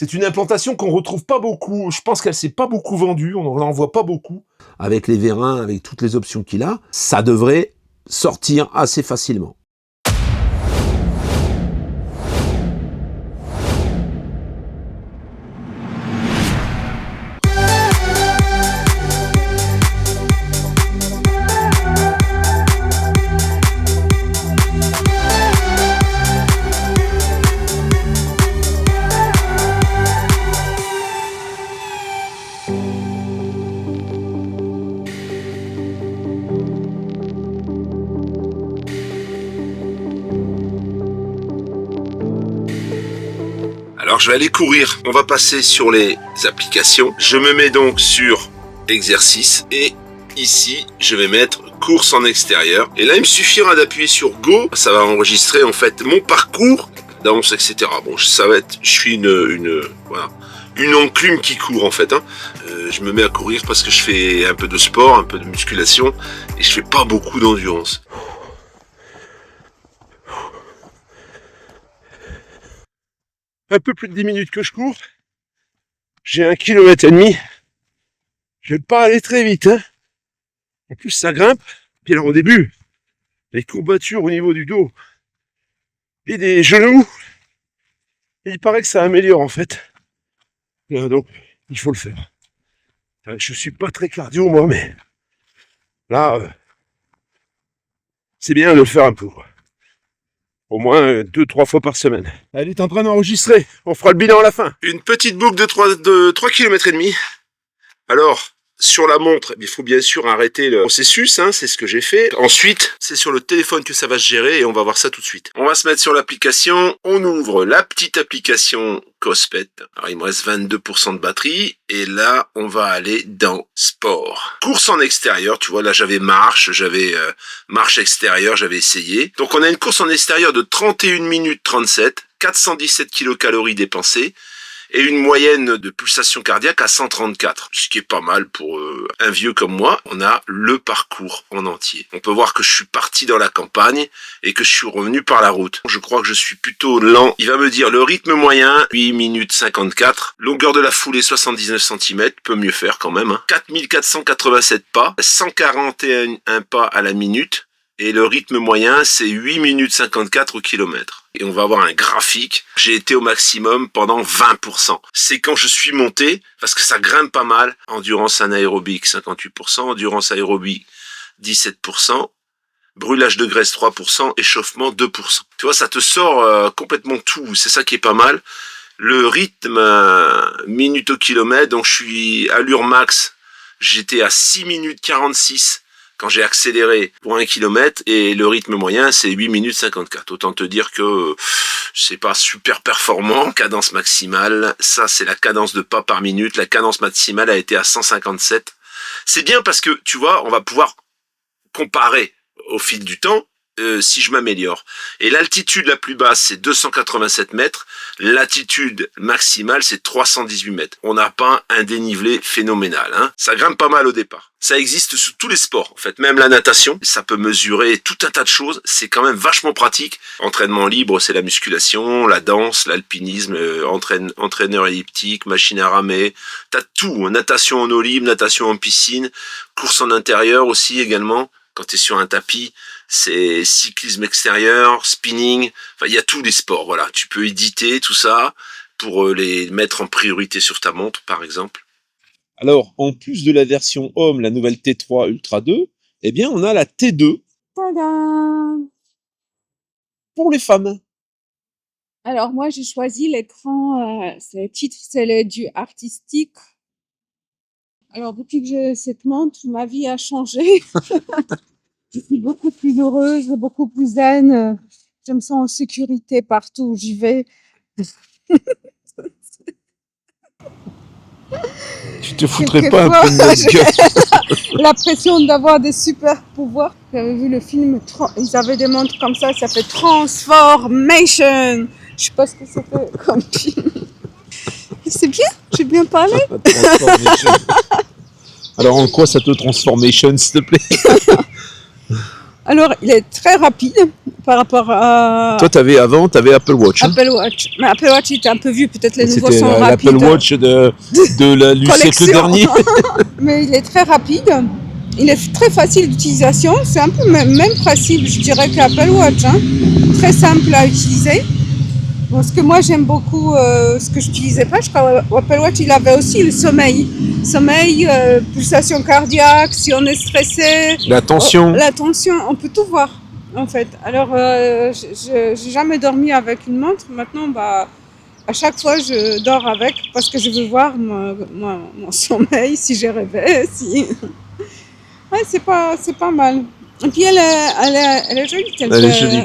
C'est une implantation qu'on retrouve pas beaucoup. Je pense qu'elle s'est pas beaucoup vendue. On n'en voit pas beaucoup. Avec les vérins, avec toutes les options qu'il a, ça devrait sortir assez facilement. Alors je vais aller courir, on va passer sur les applications. Je me mets donc sur exercice et ici je vais mettre course en extérieur. Et là il me suffira d'appuyer sur Go, ça va enregistrer en fait mon parcours, danse, etc. Bon, ça va être, je suis une enclume qui court en fait. Je me mets à courir parce que je fais un peu de sport, un peu de musculation et je fais pas beaucoup d'endurance. Un peu plus de 10 minutes que je cours. J'ai 1,5 km. Je vais pas aller très vite. En plus, ça grimpe. Puis alors, au début, les courbatures au niveau du dos et des genoux, il paraît que ça améliore en fait. Donc, il faut le faire. Je suis pas très cardio, moi, mais là, c'est bien de le faire un peu, quoi. Au moins 2-3 fois par semaine. Elle est en train d'enregistrer. On fera le bilan à la fin. Une petite boucle de 3 km et demi. Alors, sur la montre, il faut bien sûr arrêter le processus, c'est ce que j'ai fait. Ensuite, c'est sur le téléphone que ça va se gérer et on va voir ça tout de suite. On va se mettre sur l'application. On ouvre la petite application Cospet. Alors, il me reste 22% de batterie et là, on va aller dans sport. Course en extérieur, tu vois, là j'avais marche extérieure, j'avais essayé. Donc, on a une course en extérieur de 31 minutes 37, 417 kilocalories dépensées. Et une moyenne de pulsation cardiaque à 134, ce qui est pas mal pour un vieux comme moi. On a le parcours en entier. On peut voir que je suis parti dans la campagne et que je suis revenu par la route. Je crois que je suis plutôt lent. Il va me dire le rythme moyen, 8 minutes 54. Longueur de la foulée, 79 cm. Peut mieux faire quand même. 4487 pas, 141 pas à la minute. Et le rythme moyen, c'est 8 minutes 54 au kilomètre. Et on va avoir un graphique. J'ai été au maximum pendant 20%. C'est quand je suis monté, parce que ça grimpe pas mal. Endurance anaérobique, 58%. Endurance aérobique, 17%. Brûlage de graisse, 3%. Échauffement, 2%. Tu vois, ça te sort complètement tout. C'est ça qui est pas mal. Le rythme, minute au kilomètre. Donc, je suis allure max. J'étais à 6 minutes 46. Quand j'ai accéléré pour 1 km et le rythme moyen c'est 8 minutes 54. Autant te dire que c'est pas super performant. Cadence maximale, ça c'est la cadence de pas par minute. La cadence maximale a été à 157. C'est bien parce que tu vois, on va pouvoir comparer au fil du temps si je m'améliore. Et l'altitude la plus basse c'est 287 mètres. L'altitude maximale c'est 318 mètres. On n'a pas un dénivelé phénoménal. Ça grimpe pas mal au départ. Ça existe sous tous les sports, en fait. Même la natation, ça peut mesurer tout un tas de choses. C'est quand même vachement pratique. Entraînement libre, c'est la musculation, la danse, l'alpinisme, entraîneur elliptique, machine à ramer. T'as tout. Natation en eau libre, natation en piscine, course en intérieur aussi également. Quand t'es sur un tapis, c'est cyclisme extérieur, spinning. Enfin, il y a tous les sports, voilà. Tu peux éditer tout ça pour les mettre en priorité sur ta montre, par exemple. Alors, en plus de la version homme, la nouvelle T3 Ultra 2, eh bien, on a la T2. Tadam! Pour les femmes. Alors, moi, j'ai choisi l'écran, le titre, c'est le du artistique. Alors, depuis que j'ai cette montre, ma vie a changé. Je suis beaucoup plus heureuse, beaucoup plus zen. Je me sens en sécurité partout où j'y vais. Tu te foutrais pas un peu de notre gueule? La pression d'avoir des super pouvoirs. J'avais vu le film, ils avaient des montres comme ça fait Transformation. Je sais pas ce que c'était comme film. C'est bien, j'ai bien parlé. Alors en quoi ça te transformation, s'il te plaît? Alors, il est très rapide par rapport à Toi, avant, tu avais Apple Watch. Hein. Apple Watch. Mais Apple Watch, il était un peu vieux. Peut-être les nouveaux sont C'était rapides. l'Apple Watch du siècle dernier. Mais il est très rapide. Il est très facile d'utilisation. C'est un peu même principe, je dirais, qu'Apple Watch. Hein. Très simple à utiliser. Bon, ce que moi j'aime beaucoup, ce que je n'utilisais pas, je crois Apple Watch, il avait aussi le sommeil. Sommeil, pulsation cardiaque, si on est stressé. La tension. La tension, on peut tout voir en fait. Alors, je n'ai jamais dormi avec une montre. Maintenant, bah, à chaque fois, je dors avec parce que je veux voir mon sommeil, si j'ai rêvé. Si... Ouais, c'est pas mal. Et puis, elle est jolie. Elle est jolie.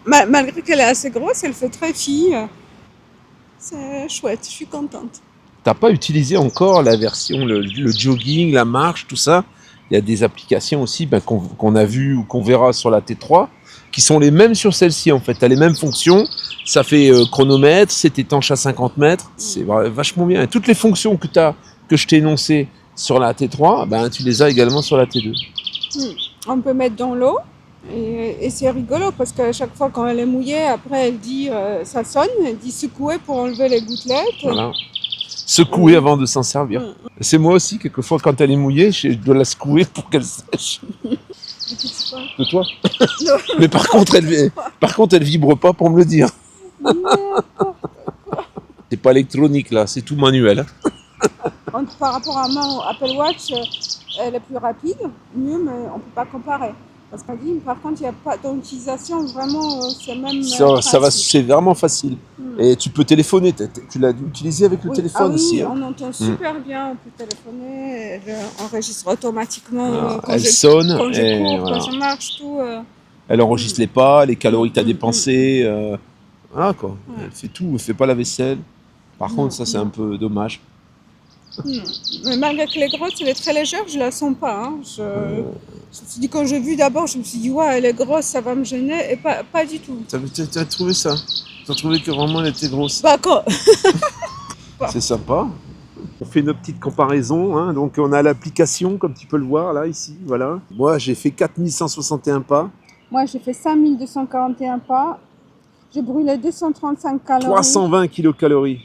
Malgré qu'elle est assez grosse, elle fait très fille. C'est chouette, je suis contente. T'as pas utilisé encore la version, le jogging, la marche, tout ça. Il y a des applications aussi qu'on a vues ou qu'on verra sur la T3 qui sont les mêmes sur celle-ci en fait. Tu as les mêmes fonctions, ça fait chronomètre, c'est étanche à 50 mètres, c'est vachement bien. Et toutes les fonctions que je t'ai énoncées sur la T3, tu les as également sur la T2. On peut mettre dans l'eau. Et c'est rigolo parce qu'à chaque fois quand elle est mouillée, après elle dit, ça sonne, elle dit secouer pour enlever les gouttelettes. Voilà. Secouer avant de s'en servir. C'est moi aussi, quelquefois quand elle est mouillée, je dois la secouer pour qu'elle sèche. De toi. Mais par contre, elle vibre pas pour me le dire. C'est pas électronique là, c'est tout manuel. Par rapport à mon Apple Watch, elle est plus rapide, mieux, mais on peut pas comparer. Parce qu'on dit, par contre, il n'y a pas d'utilisation, vraiment, c'est même. C'est vraiment facile. Et tu peux téléphoner, tu l'as utilisé avec le téléphone aussi. On entend super bien, on peut téléphoner, elle enregistre automatiquement elle sonne, quand je cours, quand je marche, tout. Elle enregistre les pas, les calories que tu as dépensées. Voilà quoi, elle fait tout, elle fait pas la vaisselle. Par contre, ça c'est un peu dommage. Mais malgré que les grosses, elle est très légère, je la sens pas. Hein. Je me suis dit, quand j'ai vu d'abord, je me suis dit, ouais, elle est grosse, ça va me gêner, et pas du tout. T'as trouvé ça? T'as trouvé que vraiment elle était grosse? C'est sympa. On fait une petite comparaison, hein. Donc on a l'application, comme tu peux le voir là, ici, voilà. Moi j'ai fait 4161 pas. Moi j'ai fait 5241 pas. J'ai brûlé 235 calories. 320 kilocalories.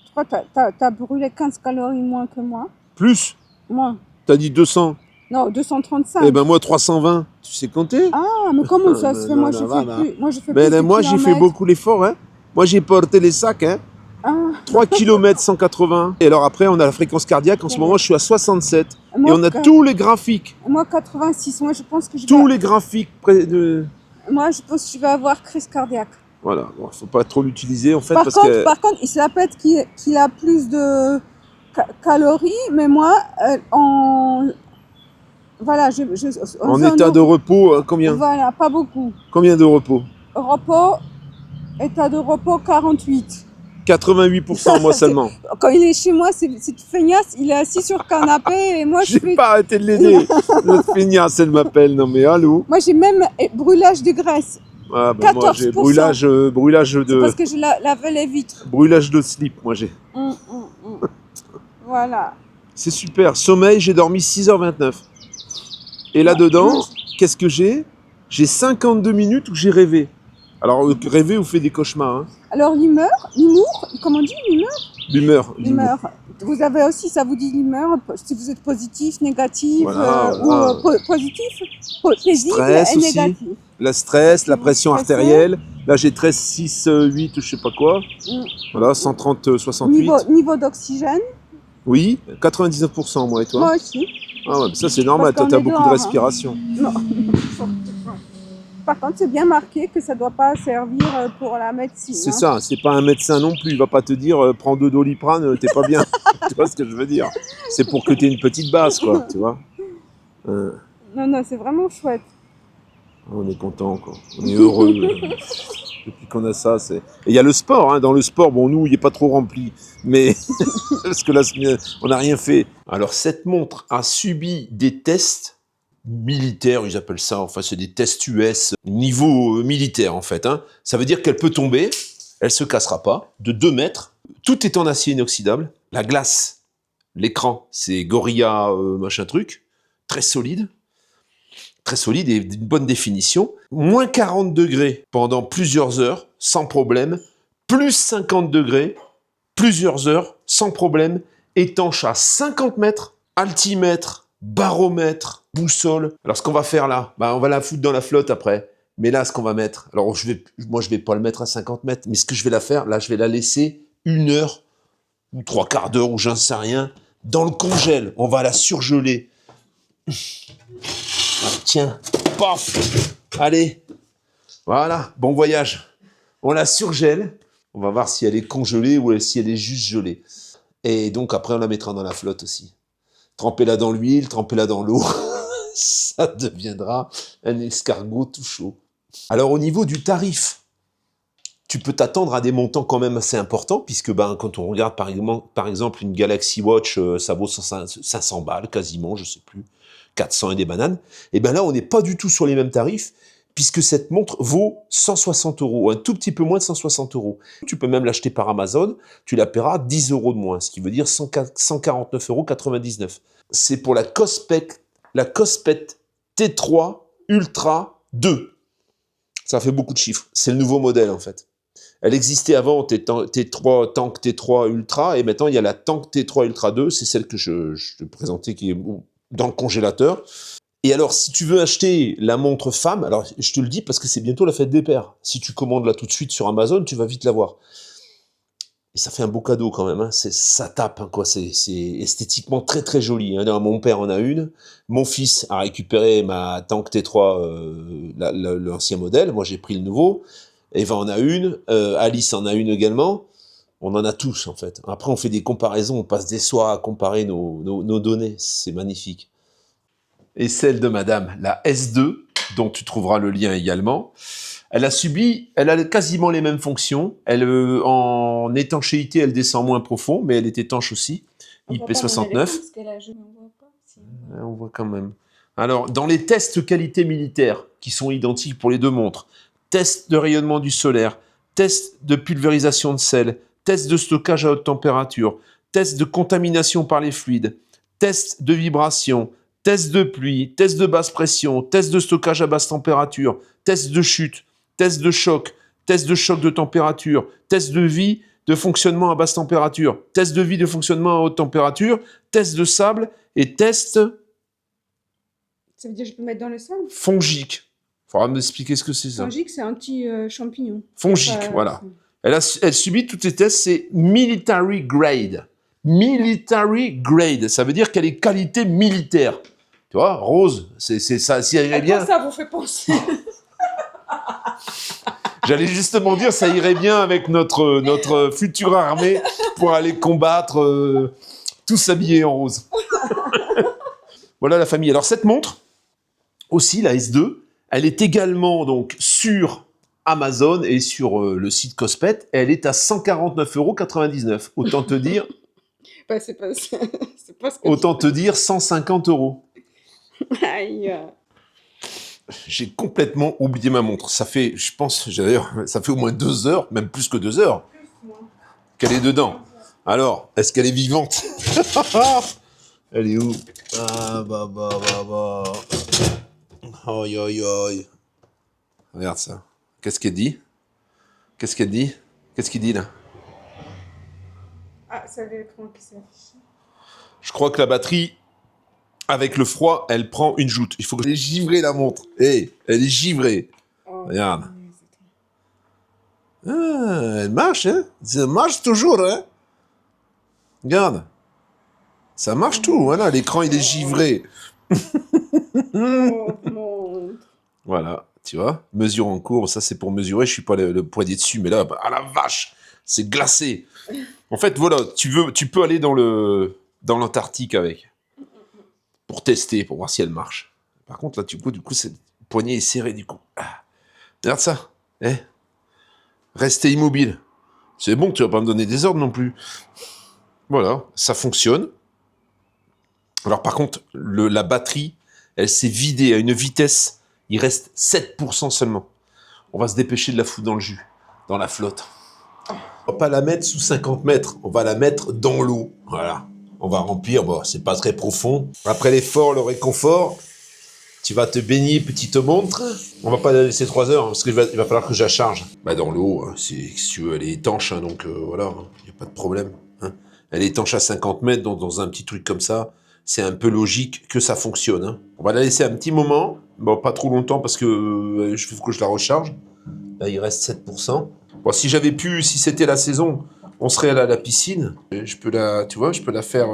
Je crois que t'as brûlé 15 calories moins que moi. Plus? Moi. T'as dit 200? Non, 235. Eh ben moi 320. Tu sais compter? Ah, mais comment ça se fait? Moi je fais plus de moi j'ai fait beaucoup l'effort, hein. Moi j'ai porté les sacs, hein. 3 km 180. Et alors après on a la fréquence cardiaque. En ce moment je suis à 67. Et on a tous les graphiques. Moi 86. Moi je pense que tous les graphiques près de... Moi je pense que je vais avoir crise cardiaque. Voilà, bon, faut pas trop l'utiliser en fait. Par contre, il se répète qu'il a plus de calories, mais moi, voilà, en état de repos, combien? Voilà, pas beaucoup. Combien de repos? État de repos 48. 88% moi seulement. Quand il est chez moi, c'est feignasse, il est assis sur le canapé et moi je J'ai pas arrêté de l'aider. Notre feignasse, elle m'appelle. Non mais allô? Moi j'ai même brûlage de graisse. Ah, bah, moi j'ai brûlage de... C'est parce que je lavais les vitres. Brûlage de slip, moi j'ai. Voilà. C'est super. Sommeil, j'ai dormi 6h29. Et là-dedans, qu'est-ce que j'ai? J'ai 52 minutes où j'ai rêvé. Alors, rêver ou fait des cauchemars. Hein. Alors, l'humeur, comment on dit l'humeur? L'humeur. Vous avez aussi, ça vous dit l'humeur, si vous êtes positif, négatif, ou positif, paisible et négatif. La stress, la pression artérielle. Là, j'ai 13, 6, 8, je sais pas quoi. Voilà, 130, 68. Niveau d'oxygène? Oui, 99% moi et toi? Moi aussi. Ah ouais, ça c'est normal, toi t'as beaucoup de respiration. Non. Par contre, c'est bien marqué que ça ne doit pas servir pour la médecine. C'est ça, c'est pas un médecin non plus. Il va pas te dire prends 2 Doliprane, t'es pas bien. Tu vois ce que je veux dire? C'est pour que tu aies une petite base, quoi, tu vois. Non, c'est vraiment chouette. On est content, quoi. On est heureux. Depuis qu'on a ça, c'est... Et il y a le sport, hein. Dans le sport, bon, nous, il n'est pas trop rempli. Mais, parce que là, on n'a rien fait. Alors, cette montre a subi des tests militaires, ils appellent ça, enfin, c'est des tests US, niveau militaire, en fait. Hein. Ça veut dire qu'elle peut tomber, elle se cassera pas, de 2 mètres. Tout est en acier inoxydable. La glace, l'écran, c'est Gorilla machin truc, très solide. très solide et d'une bonne définition. Moins 40 degrés pendant plusieurs heures, sans problème. Plus 50 degrés, plusieurs heures, sans problème. Étanche à 50 mètres, altimètre, baromètre, boussole. Alors, ce qu'on va faire là, on va la foutre dans la flotte après. Mais là, ce qu'on va mettre, alors moi, je vais pas le mettre à 50 mètres, mais ce que je vais la faire, là, je vais la laisser 1 heure, ou 3/4 d'heure, ou j'en sais rien, dans le congèle. On va la surgeler. Ah, tiens, paf, allez, voilà, bon voyage. On la surgèle, on va voir si elle est congelée ou si elle est juste gelée. Et donc après, on la mettra dans la flotte aussi. Trempez-la dans l'huile, trempez-la dans l'eau, ça deviendra un escargot tout chaud. Alors au niveau du tarif, tu peux t'attendre à des montants quand même assez importants, puisque quand on regarde par exemple une Galaxy Watch, ça vaut 500 balles quasiment, je sais plus, 400 et des bananes. Et bien là, on n'est pas du tout sur les mêmes tarifs, puisque cette montre vaut 160 €, un tout petit peu moins de 160 €. Tu peux même l'acheter par Amazon, tu la paieras 10 € de moins, ce qui veut dire 149,99 €. C'est pour la Cospet T3 Ultra 2. Ça fait beaucoup de chiffres. C'est le nouveau modèle, en fait. Elle existait avant, T3, Tank T3 Ultra, et maintenant, il y a la Tank T3 Ultra 2. C'est celle que je te présentais, qui est dans le congélateur. Et alors, si tu veux acheter la montre femme, alors je te le dis parce que c'est bientôt la fête des pères. Si tu commandes là tout de suite sur Amazon, tu vas vite l'avoir. Et ça fait un beau cadeau quand même, hein. Ça tape, hein, quoi. C'est esthétiquement très très joli, hein. Mon père en a une, mon fils a récupéré ma Tank T3, l'ancien modèle, moi j'ai pris le nouveau, Eva en a une, Alice en a une également, on en a tous en fait. Après on fait des comparaisons, on passe des soirs à comparer nos données, c'est magnifique. Et celle de madame, la S2, dont tu trouveras le lien également, elle a quasiment les mêmes fonctions. En étanchéité, elle descend moins profond, mais elle est étanche aussi. IP69. On voit quand même. Alors, dans les tests qualité militaire, qui sont identiques pour les deux montres, test de rayonnement du solaire, test de pulvérisation de sel, test de stockage à haute température, test de contamination par les fluides, test de vibration, test de pluie, test de basse pression, test de stockage à basse température, test de chute, test de choc de température, test de vie de fonctionnement à basse température, test de vie de fonctionnement à haute température, test de sable et test... Ça veut dire que je peux mettre dans le sable? Fongique. Il faudra m'expliquer ce que c'est ça. Fongique, c'est anti-champignon. Fongique, voilà. Elle subit tous les tests, c'est military grade. Military grade, ça veut dire qu'elle est qualité militaire. Tu vois, Rose, c'est ça, si elle irait bien... Ça vous fait penser. J'allais justement dire, ça irait bien avec notre future armée pour aller combattre, tous habillés en rose. Voilà la famille. Alors cette montre, aussi la S2, elle est également donc sur Amazon et sur le site Cospet. Elle est à 149,99 €. Autant te dire... c'est pas ce que autant te dire 150 €. Aïe. J'ai complètement oublié ma montre. Ça fait, je pense, d'ailleurs, ça fait au moins 2 heures, même plus que 2 heures, qu'elle est dedans. Alors, est-ce qu'elle est vivante? Elle est où? Ah, bah. Aïe, aïe, aïe. Regarde ça. Qu'est-ce qu'elle dit? Qu'est-ce qu'il dit, là? Ah, c'est l'écran qui s'affiche. Je crois que la batterie... Avec le froid, elle prend une joute. Il faut que... Elle est givrée, la montre. Elle est givrée. Oh, regarde. Ah, elle marche, hein. Ça marche toujours, hein. Regarde. Ça marche tout, voilà. L'écran, il est givré. Voilà, tu vois. Mesure en cours, ça, c'est pour mesurer. Je suis pas le poignet dessus, mais là, ah la vache, c'est glacé. En fait, voilà, tu peux aller dans l'Antarctique avec. Pour tester, pour voir si elle marche. Par contre, là, du coup, le poignet est serré, du coup. Ah. Regarde ça. Restez immobile. C'est bon, tu vas pas me donner des ordres non plus. Voilà, ça fonctionne. Alors, par contre, la batterie, elle s'est vidée à une vitesse, il reste 7% seulement. On va se dépêcher de la foutre dans le jus, dans la flotte. On va pas la mettre sous 50 mètres, on va la mettre dans l'eau. Voilà. On va remplir, bon, c'est pas très profond. Après l'effort, le réconfort, Tu vas te baigner, petite montre. On va pas la laisser 3 heures, hein, parce qu'il va falloir que je la charge. Bah dans l'eau, hein, si tu veux, elle est étanche, hein, donc voilà, il n'y a pas de problème. Hein. Elle est étanche à 50 mètres, donc dans un petit truc comme ça, c'est un peu logique que ça fonctionne. Hein. On va la laisser un petit moment, bon pas trop longtemps, parce que il faut que je la recharge. Là, il reste 7%. Bon, si j'avais pu, si c'était la saison, on serait allé à la piscine. Je peux la, tu vois, je peux la faire.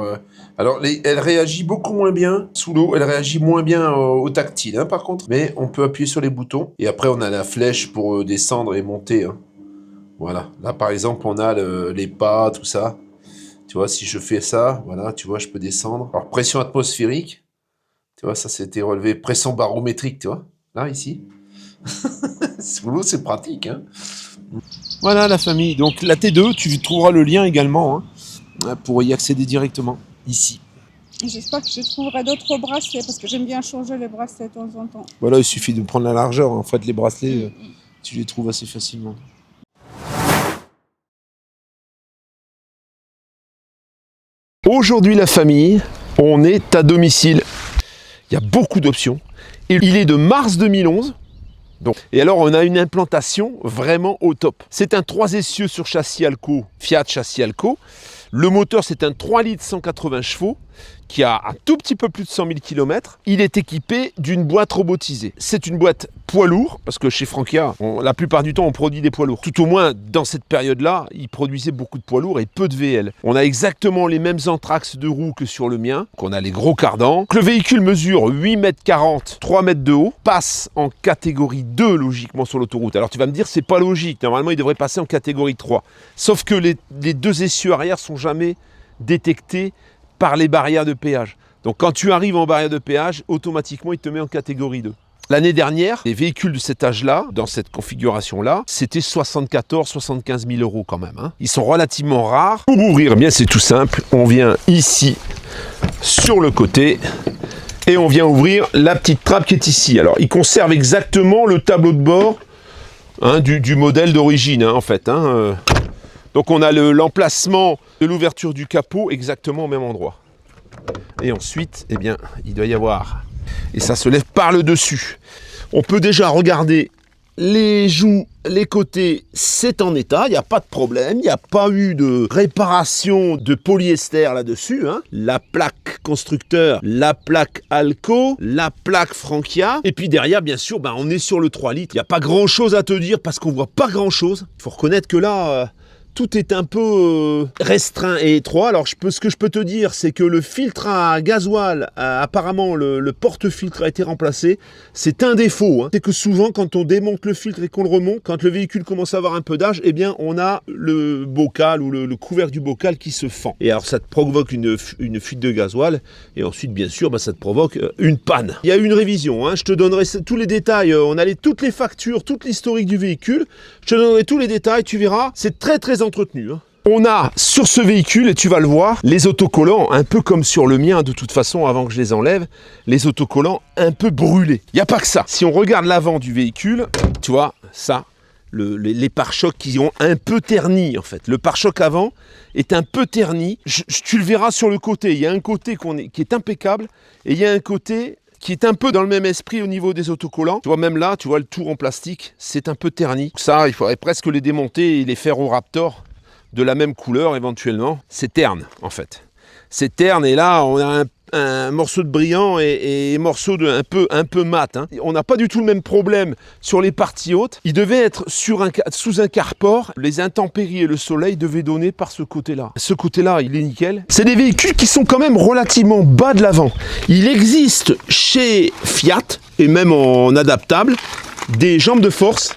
Alors, elle réagit beaucoup moins bien sous l'eau. Elle réagit moins bien au tactile, hein, par contre. Mais on peut appuyer sur les boutons. Et après, on a la flèche pour descendre et monter. Hein. Voilà. Là, par exemple, on a les pas, tout ça. Tu vois, si je fais ça, voilà, tu vois, je peux descendre. Alors, pression atmosphérique. Tu vois, ça, c'était relevé. Pression barométrique, tu vois. Là, ici. Sous l'eau, c'est pratique, hein. Voilà la famille, donc la T2, tu trouveras le lien également hein, pour y accéder directement, ici. J'espère que je trouverai d'autres bracelets, parce que j'aime bien changer les bracelets de temps en temps. Voilà, il suffit de prendre la largeur, en fait les bracelets, tu les trouves assez facilement. Aujourd'hui la famille, on est à domicile. Il y a beaucoup d'options. Il est de mars 2011. Donc, et alors on a une implantation vraiment au top. C'est un 3 essieux sur châssis Alco, Fiat châssis Alco. Le moteur c'est un 3 litres 180 chevaux qui a un tout petit peu plus de 100 000 km. Il est équipé d'une boîte robotisée. C'est une boîte poids lourd, parce que chez Frankia, la plupart du temps on produit des poids lourds. Tout au moins dans cette période-là, ils produisaient beaucoup de poids lourds et peu de VL. On a exactement les mêmes anthrax de roues que sur le mien. Donc on a les gros cardans. Le véhicule mesure 8,40 m, 3 mètres de haut, passe en catégorie 2 logiquement sur l'autoroute. Alors tu vas me dire c'est pas logique, normalement il devrait passer en catégorie 3. Sauf que les deux essieux arrière sont jamais détectés par les barrières de péage. Donc quand tu arrives en barrière de péage, automatiquement il te met en catégorie 2. L'année dernière, les véhicules de cet âge-là, dans cette configuration-là, c'était 74-75 000 euros quand même. Hein. Ils sont relativement rares. Pour ouvrir, eh bien c'est tout simple. On vient ici, sur le côté, et on vient ouvrir la petite trappe qui est ici. Alors, il conserve exactement le tableau de bord hein, du modèle d'origine, hein, en fait. Hein. Donc on a l'emplacement de l'ouverture du capot exactement au même endroit. Et ensuite, eh bien, il doit y avoir, et ça se lève par le dessus. On peut déjà regarder les joues, les côtés, c'est en état, il n'y a pas de problème, il n'y a pas eu de réparation de polyester là-dessus. Hein. La plaque constructeur, la plaque Alco, la plaque Frankia. Et puis derrière, bien sûr, on est sur le 3 litres. Il n'y a pas grand-chose à te dire parce qu'on ne voit pas grand-chose. Il faut reconnaître que là... tout est un peu restreint et étroit. Alors, ce que je peux te dire, c'est que le filtre à gasoil, apparemment, le porte-filtre a été remplacé. C'est un défaut. Hein. C'est que souvent, quand on démonte le filtre et qu'on le remonte, quand le véhicule commence à avoir un peu d'âge, eh bien, on a le bocal ou le couvercle du bocal qui se fend. Et alors, ça te provoque une fuite de gasoil. Et ensuite, bien sûr, ça te provoque une panne. Il y a eu une révision. Hein. Je te donnerai tous les détails. On a toutes les factures, toute l'historique du véhicule. Je te donnerai tous les détails. Tu verras. C'est très, très entretenu. Hein. On a sur ce véhicule, et tu vas le voir, les autocollants, un peu comme sur le mien de toute façon avant que je les enlève, les autocollants un peu brûlés. Il n'y a pas que ça. Si on regarde l'avant du véhicule, tu vois, ça, les pare-chocs qui ont un peu terni en fait. Le pare-choc avant est un peu terni. Tu le verras sur le côté. Il y a un côté qui est impeccable et il y a un côté qui est un peu dans le même esprit au niveau des autocollants. Tu vois, même là, tu vois le tour en plastique, c'est un peu terni. Ça, il faudrait presque les démonter et les faire au Raptor de la même couleur éventuellement. C'est terne, en fait. C'est terne et là, on a un morceau de brillant et morceau un peu mat. Hein. On n'a pas du tout le même problème sur les parties hautes. Il devait être sous un carport. Les intempéries et le soleil devaient donner par ce côté-là. Ce côté-là, il est nickel. C'est des véhicules qui sont quand même relativement bas de l'avant. Il existe chez Fiat, et même en adaptable, des jambes de force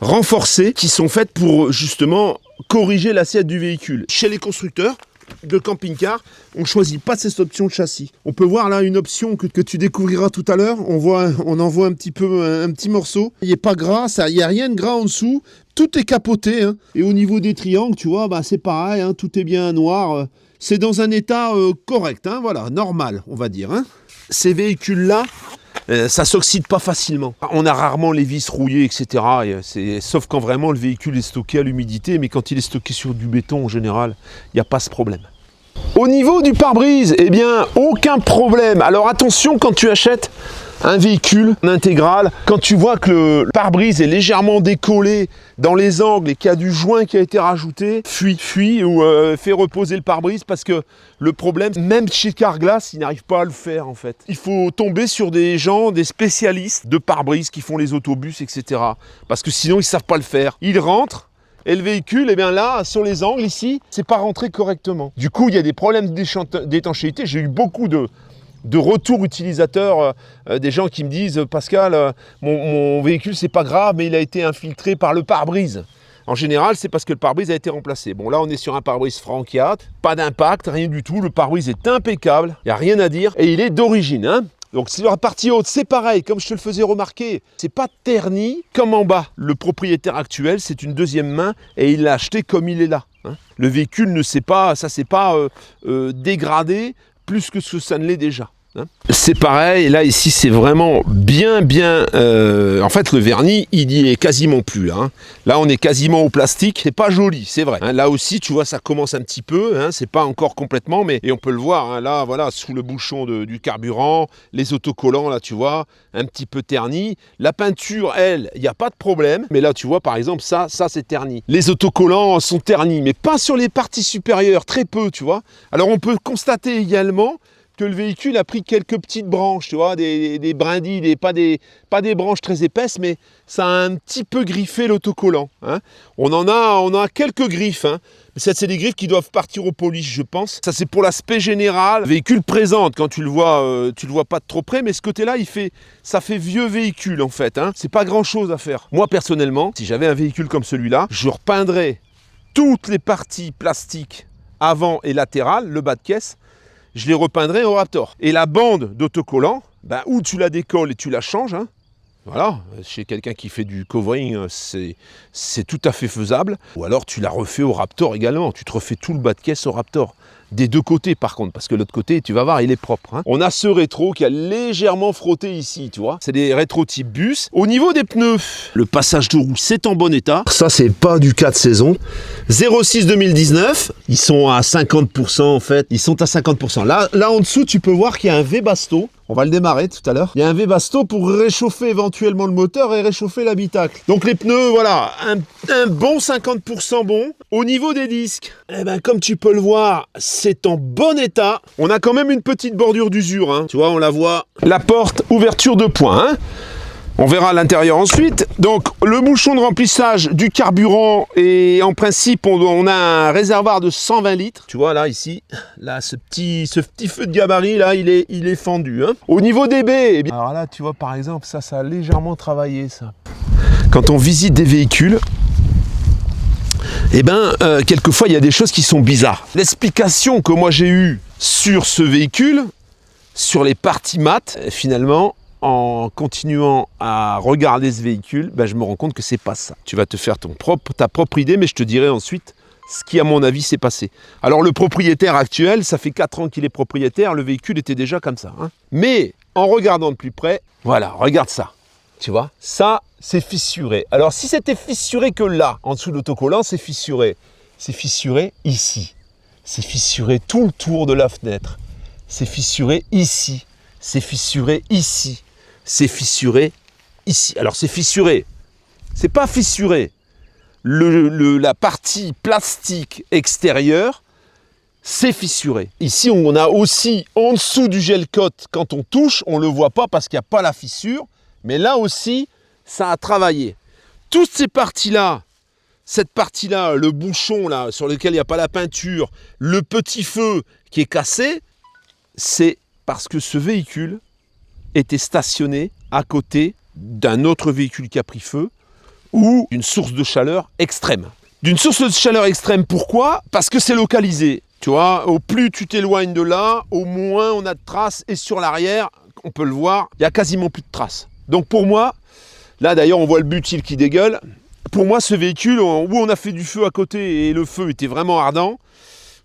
renforcées qui sont faites pour justement corriger l'assiette du véhicule. Chez les constructeurs de camping-car, on ne choisit pas cette option de châssis. On peut voir là une option que tu découvriras tout à l'heure. On en voit un petit morceau. Il n'est pas gras, il n'y a rien de gras en dessous. Tout est capoté. Hein. Et au niveau des triangles, tu vois, c'est pareil. Hein, tout est bien noir. C'est dans un état correct. Hein, voilà, normal, on va dire. Hein. Ces véhicules-là, ça s'oxyde pas facilement. On a rarement les vis rouillées, etc. Sauf quand vraiment le véhicule est stocké à l'humidité, mais quand il est stocké sur du béton, en général, il n'y a pas ce problème. Au niveau du pare-brise, eh bien, aucun problème. Alors attention, quand tu achètes un véhicule intégral, quand tu vois que le pare-brise est légèrement décollé dans les angles et qu'il y a du joint qui a été rajouté, fuis ou fais reposer le pare-brise parce que le problème, même chez Carglass, ils n'arrivent pas à le faire en fait. Il faut tomber sur des gens, des spécialistes de pare-brise qui font les autobus, etc. Parce que sinon, ils ne savent pas le faire. Ils rentrent. Et le véhicule, eh bien là, sur les angles ici, c'est pas rentré correctement. Du coup, il y a des problèmes d'étanchéité. J'ai eu beaucoup de retours utilisateurs, des gens qui me disent « Pascal, mon véhicule, c'est pas grave, mais il a été infiltré par le pare-brise. » En général, c'est parce que le pare-brise a été remplacé. Bon, là, on est sur un pare-brise Frankiat, pas d'impact, rien du tout. Le pare-brise est impeccable, il n'y a rien à dire. Et il est d'origine, hein. Donc sur la partie haute, c'est pareil, comme je te le faisais remarquer, c'est pas terni comme en bas. Le propriétaire actuel, c'est une deuxième main et il l'a acheté comme il est là. Hein. Le véhicule ne s'est pas, dégradé plus que ce que ça ne l'est déjà. Hein. C'est pareil, là ici c'est vraiment bien, en fait le vernis il y est quasiment plus là, hein. Là on est quasiment au plastique, c'est pas joli, c'est vrai, hein. Là aussi tu vois ça commence un petit peu, hein. C'est pas encore complètement, mais et on peut le voir, hein. Là voilà, sous le bouchon du carburant, les autocollants là tu vois, un petit peu terni, la peinture elle, il n'y a pas de problème, mais là tu vois par exemple ça c'est terni, les autocollants sont ternis, mais pas sur les parties supérieures, très peu tu vois. Alors on peut constater également que le véhicule a pris quelques petites branches, tu vois, des brindilles, pas des branches très épaisses, mais ça a un petit peu griffé l'autocollant. Hein. On a quelques griffes, hein. C'est des griffes qui doivent partir au polish, je pense. Ça, c'est pour l'aspect général. Le véhicule présente, quand tu le vois pas de trop près, mais ce côté-là, ça fait vieux véhicule, en fait. Hein. C'est pas grand-chose à faire. Moi, personnellement, si j'avais un véhicule comme celui-là, je repeindrais toutes les parties plastiques avant et latérales, le bas de caisse, je les repeindrai au Raptor. Et la bande d'autocollant, ben, ou tu la décolles et tu la changes, hein. Voilà, chez quelqu'un qui fait du covering, c'est tout à fait faisable. Ou alors tu la refais au Raptor également, tu te refais tout le bas de caisse au Raptor. Des deux côtés par contre, parce que l'autre côté, tu vas voir, il est propre. Hein. On a ce rétro qui a légèrement frotté ici, tu vois. C'est des rétros type bus. Au niveau des pneus, le passage de roue, c'est en bon état. Ça, c'est pas du 4 saisons. 06 2019, ils sont à 50% en fait. Ils sont à 50%. Là en dessous, tu peux voir qu'il y a un V-Basto. On va le démarrer tout à l'heure. Il y a un V-Basto pour réchauffer éventuellement le moteur et réchauffer l'habitacle. Donc les pneus, voilà, un bon 50% bon. Au niveau des disques, eh ben, comme tu peux le voir, c'est en bon état. On a quand même une petite bordure d'usure. Hein. Tu vois, on la voit. La porte, ouverture de poing. Hein. On verra à l'intérieur ensuite. Donc, le bouchon de remplissage du carburant et en principe, on a un réservoir de 120 litres. Tu vois, là, ici, là, ce petit feu de gabarit, là, il est fendu. Hein. Au niveau des baies, eh bien, alors là, tu vois, par exemple, ça a légèrement travaillé, ça. Quand on visite des véhicules, eh ben, quelquefois, il y a des choses qui sont bizarres. L'explication que moi, j'ai eue sur ce véhicule, sur les parties mates, finalement, en continuant à regarder ce véhicule, ben je me rends compte que c'est pas ça. Tu vas te faire ta propre idée, mais je te dirai ensuite ce qui, à mon avis, s'est passé. Alors, le propriétaire actuel, ça fait 4 ans qu'il est propriétaire, le véhicule était déjà comme ça. Hein. Mais, en regardant de plus près, voilà, regarde ça. Tu vois, ça, c'est fissuré. Alors, si c'était fissuré que là, en dessous de l'autocollant, c'est fissuré. C'est fissuré ici. C'est fissuré tout le tour de la fenêtre. C'est fissuré ici. C'est fissuré ici. C'est fissuré ici. Alors c'est fissuré, c'est pas fissuré. La partie plastique extérieure, c'est fissuré. Ici, on a aussi en dessous du gel coat, quand on touche, on ne le voit pas parce qu'il n'y a pas la fissure, mais là aussi, ça a travaillé. Toutes ces parties-là, cette partie-là, le bouchon là, sur lequel il n'y a pas la peinture, le petit feu qui est cassé, c'est parce que ce véhicule était stationné à côté d'un autre véhicule qui a pris feu ou d'une source de chaleur extrême. D'une source de chaleur extrême, pourquoi? Parce que c'est localisé. Tu vois, au plus tu t'éloignes de là, au moins on a de traces. Et sur l'arrière, on peut le voir, il n'y a quasiment plus de traces. Donc pour moi, là d'ailleurs on voit le butyl qui dégueule. Pour moi, ce véhicule, où on a fait du feu à côté et le feu était vraiment ardent,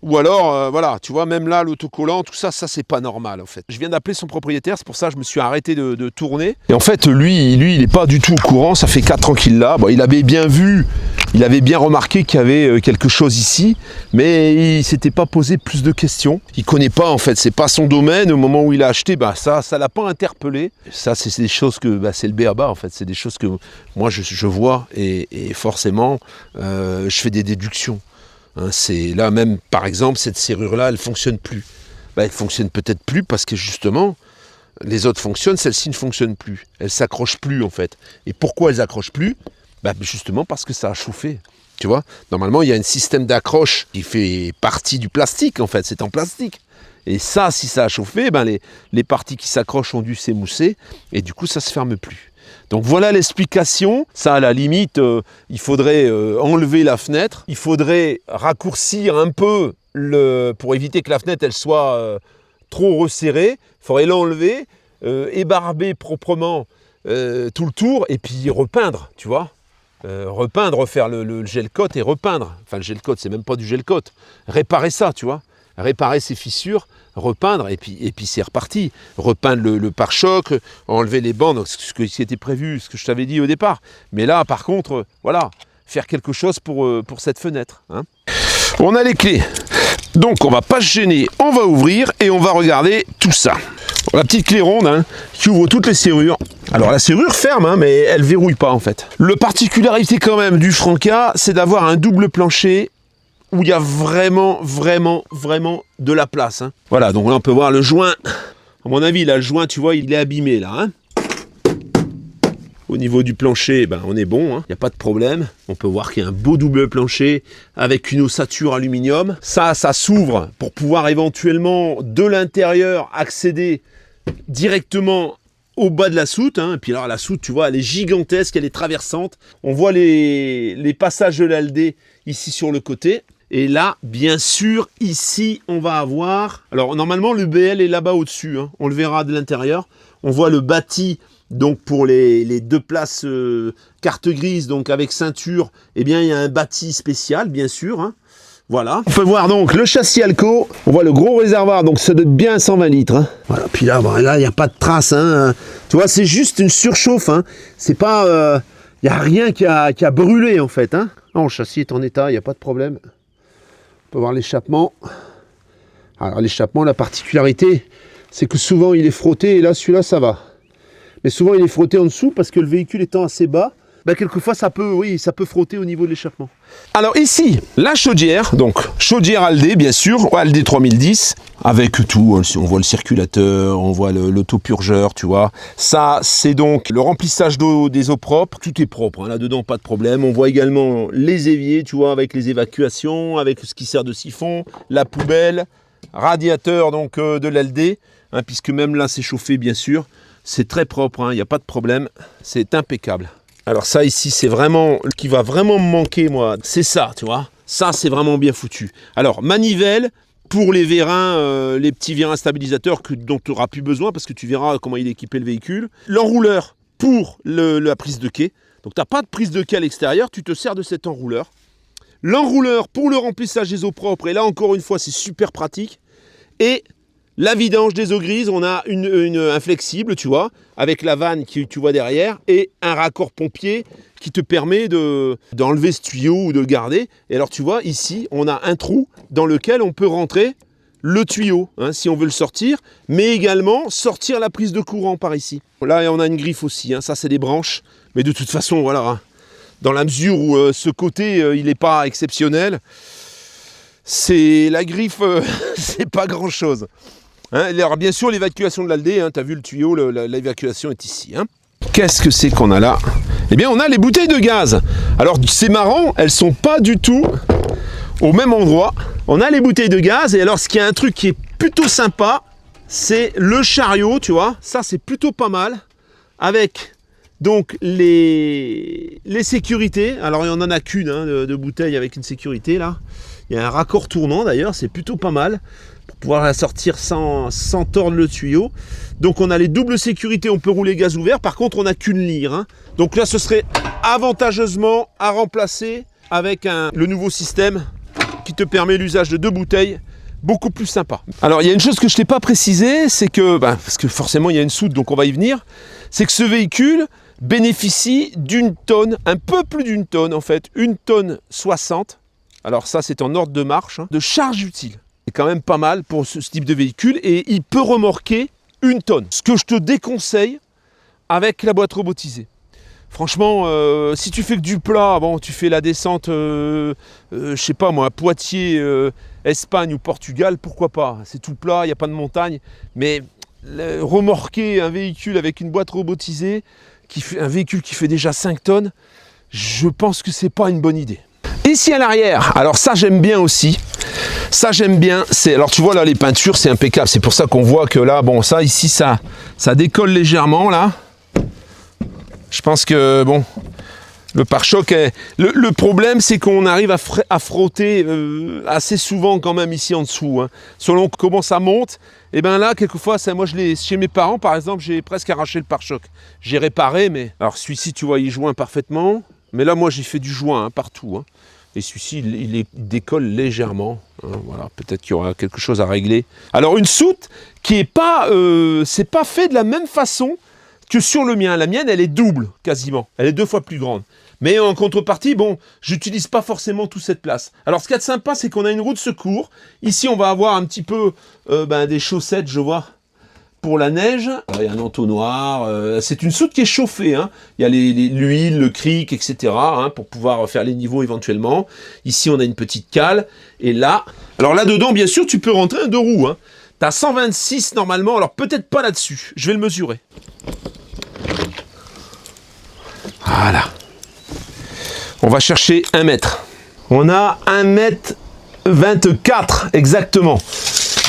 Ou alors, voilà, tu vois, même là, l'autocollant, tout ça, c'est pas normal, en fait. Je viens d'appeler son propriétaire, c'est pour ça que je me suis arrêté de tourner. Et en fait, lui, il est pas du tout au courant, ça fait 4 ans qu'il l'a. Bon, il avait bien vu, il avait bien remarqué qu'il y avait quelque chose ici, mais il s'était pas posé plus de questions. Il connaît pas, en fait, c'est pas son domaine. Au moment où il a acheté, bah, ça l'a pas interpellé. Ça, c'est des choses que, bah, c'est le b.a.-ba, en fait. C'est des choses que moi, je vois, et forcément, je fais des déductions. Hein, c'est là même, par exemple, cette serrure-là, elle fonctionne plus. Bah, elle fonctionne peut-être plus parce que justement, les autres fonctionnent, celle-ci ne fonctionne plus. Elle s'accroche plus en fait. Et pourquoi elles s'accrochent plus? Bah, justement parce que ça a chauffé. Tu vois, normalement, il y a un système d'accroche qui fait partie du plastique en fait. C'est en plastique. Et ça, si ça a chauffé, ben les parties qui s'accrochent ont dû s'émousser et du coup, ça se ferme plus. Donc voilà l'explication. Ça, à la limite, il faudrait enlever la fenêtre. Il faudrait raccourcir un peu pour éviter que la fenêtre elle soit trop resserrée. Il faudrait l'enlever, ébarber proprement tout le tour et puis repeindre, tu vois. Repeindre, refaire le gel coat et repeindre. Enfin, le gel coat, c'est même pas du gel coat. Réparer ça, tu vois. Réparer ces fissures, repeindre, et puis c'est reparti. Repeindre le pare-choc, enlever les bandes, ce qui était prévu, ce que je t'avais dit au départ. Mais là, par contre, voilà, faire quelque chose pour cette fenêtre. Hein. On a les clés. Donc, on va pas se gêner, on va ouvrir et on va regarder tout ça. La petite clé ronde hein, qui ouvre toutes les serrures. Alors, la serrure ferme, hein, mais elle verrouille pas, en fait. La particularité, quand même, du Franca, c'est d'avoir un double plancher où il y a vraiment de la place. Hein. Voilà, donc là on peut voir le joint. À mon avis, là le joint, tu vois, il est abîmé là. Hein. Au niveau du plancher, ben, on est bon, il n'y a pas de problème. On peut voir qu'il y a un beau double plancher avec une ossature aluminium. Ça s'ouvre pour pouvoir éventuellement de l'intérieur accéder directement au bas de la soute. Hein. Et puis alors la soute, tu vois, elle est gigantesque, elle est traversante. On voit les passages de l'Aldé ici sur le côté. Et là, bien sûr, ici, on va avoir... Alors, normalement, le BL est là-bas au-dessus. Hein. On le verra de l'intérieur. On voit le bâti, donc, pour les 2 places carte grise, donc avec ceinture. Eh bien, il y a un bâti spécial, bien sûr. Hein. Voilà. On peut voir, donc, le châssis Alco. On voit le gros réservoir, donc ça doit être bien 120 litres. Hein. Voilà. Puis là, bon, là, il n'y a pas de trace. Hein. Tu vois, c'est juste une surchauffe. Hein. C'est pas... Il n'y a rien qui a brûlé, en fait. Hein. Non, le châssis est en état, il n'y a pas de problème. On peut voir l'échappement. Alors l'échappement, la particularité, c'est que souvent il est frotté et là celui-là ça va. Mais souvent il est frotté en dessous parce que le véhicule étant assez bas, ben, quelquefois ça peut frotter au niveau de l'échappement. Alors ici, la chaudière, donc chaudière Aldé bien sûr, Aldé 3010, avec tout, on voit le circulateur, on voit l'autopurgeur, tu vois. Ça c'est donc le remplissage d'eau des eaux propres, tout est propre, hein, là-dedans pas de problème. On voit également les éviers, tu vois, avec les évacuations, avec ce qui sert de siphon, la poubelle, radiateur donc de l'Aldé, hein, puisque même là c'est chauffé bien sûr. C'est très propre, il n'y a pas de problème, c'est impeccable. Alors ça ici, c'est vraiment, ce qui va vraiment me manquer moi, c'est ça, tu vois. Ça, c'est vraiment bien foutu. Alors, manivelle pour les vérins, les petits vérins stabilisateurs dont tu n'auras plus besoin parce que tu verras comment il est équipé le véhicule. L'enrouleur pour la prise de quai. Donc, tu n'as pas de prise de quai à l'extérieur, tu te sers de cet enrouleur. L'enrouleur pour le remplissage des eaux propres, et là, encore une fois, c'est super pratique. Et la vidange des eaux grises, on a un flexible, tu vois, avec la vanne que tu vois derrière, et un raccord pompier qui te permet d'enlever ce tuyau ou de le garder. Et alors tu vois, ici, on a un trou dans lequel on peut rentrer le tuyau, hein, si on veut le sortir, mais également sortir la prise de courant par ici. Là, on a une griffe aussi, hein, ça c'est des branches, mais de toute façon, voilà, hein, dans la mesure où ce côté, il n'est pas exceptionnel, c'est la griffe, c'est pas grand-chose. Hein, alors bien sûr l'évacuation de l'Aldé, hein, tu as vu le tuyau, l'évacuation est ici. Hein. Qu'est-ce que c'est qu'on a là? Eh bien on a les bouteilles de gaz. Alors c'est marrant, elles sont pas du tout au même endroit. On a les bouteilles de gaz et alors ce qui est un truc qui est plutôt sympa, c'est le chariot, tu vois. Ça c'est plutôt pas mal. Avec donc les sécurités. Alors il n'y en a qu'une hein, de bouteille avec une sécurité là. Il y a un raccord tournant d'ailleurs, c'est plutôt pas mal. Pour pouvoir la sortir sans tordre le tuyau. Donc on a les doubles sécurités, on peut rouler gaz ouvert. Par contre, on n'a qu'une lyre. Hein. Donc là, ce serait avantageusement à remplacer avec le nouveau système qui te permet l'usage de 2 bouteilles, beaucoup plus sympa. Alors il y a une chose que je t'ai pas précisé, c'est que, parce que forcément il y a une soute, donc on va y venir, c'est que ce véhicule bénéficie d'une tonne, un peu plus d'une tonne en fait, 1,60 tonnes. Alors ça c'est en ordre de marche, de charge utile. C'est quand même pas mal pour ce type de véhicule et il peut remorquer 1 tonne. Ce que je te déconseille avec la boîte robotisée. Franchement, si tu fais que du plat, bon, tu fais la descente, je sais pas moi, Poitiers, Espagne ou Portugal, pourquoi pas. C'est tout plat, il n'y a pas de montagne. Mais remorquer un véhicule avec une boîte robotisée, un véhicule qui fait déjà 5 tonnes, je pense que c'est pas une bonne idée. Ici à l'arrière, alors ça j'aime bien aussi. Ça j'aime bien, alors tu vois là les peintures c'est impeccable, c'est pour ça qu'on voit que là, bon ça ici ça décolle légèrement là. Je pense que bon, le pare-choc est... Le problème c'est qu'on arrive à frotter assez souvent quand même ici en dessous. Hein. Selon comment ça monte, et bien là quelquefois, moi chez mes parents par exemple, j'ai presque arraché le pare-choc. J'ai réparé, mais... Alors celui-ci tu vois il joint parfaitement, mais là moi j'ai fait du joint hein, partout. Hein. Et celui-ci, il décolle légèrement. Hein, voilà, peut-être qu'il y aura quelque chose à régler. Alors, une soute qui est pas... c'est pas fait de la même façon que sur le mien. La mienne, elle est double, quasiment. Elle est 2 fois plus grande. Mais en contrepartie, bon, j'utilise pas forcément toute cette place. Alors, ce qu'il y a de sympa, c'est qu'on a une roue de secours. Ici, on va avoir un petit peu des chaussettes, je vois, pour la neige. Alors, il y a un entonnoir. C'est une soute qui est chauffée. Hein. Il y a l'huile, le cric, etc. Hein, pour pouvoir faire les niveaux éventuellement. Ici, on a une petite cale. Et là... Alors là-dedans, bien sûr, tu peux rentrer un 2 roues. Hein. Tu as 126 normalement. Alors peut-être pas là-dessus. Je vais le mesurer. Voilà. On va chercher 1 mètre. On a 1,24 m exactement.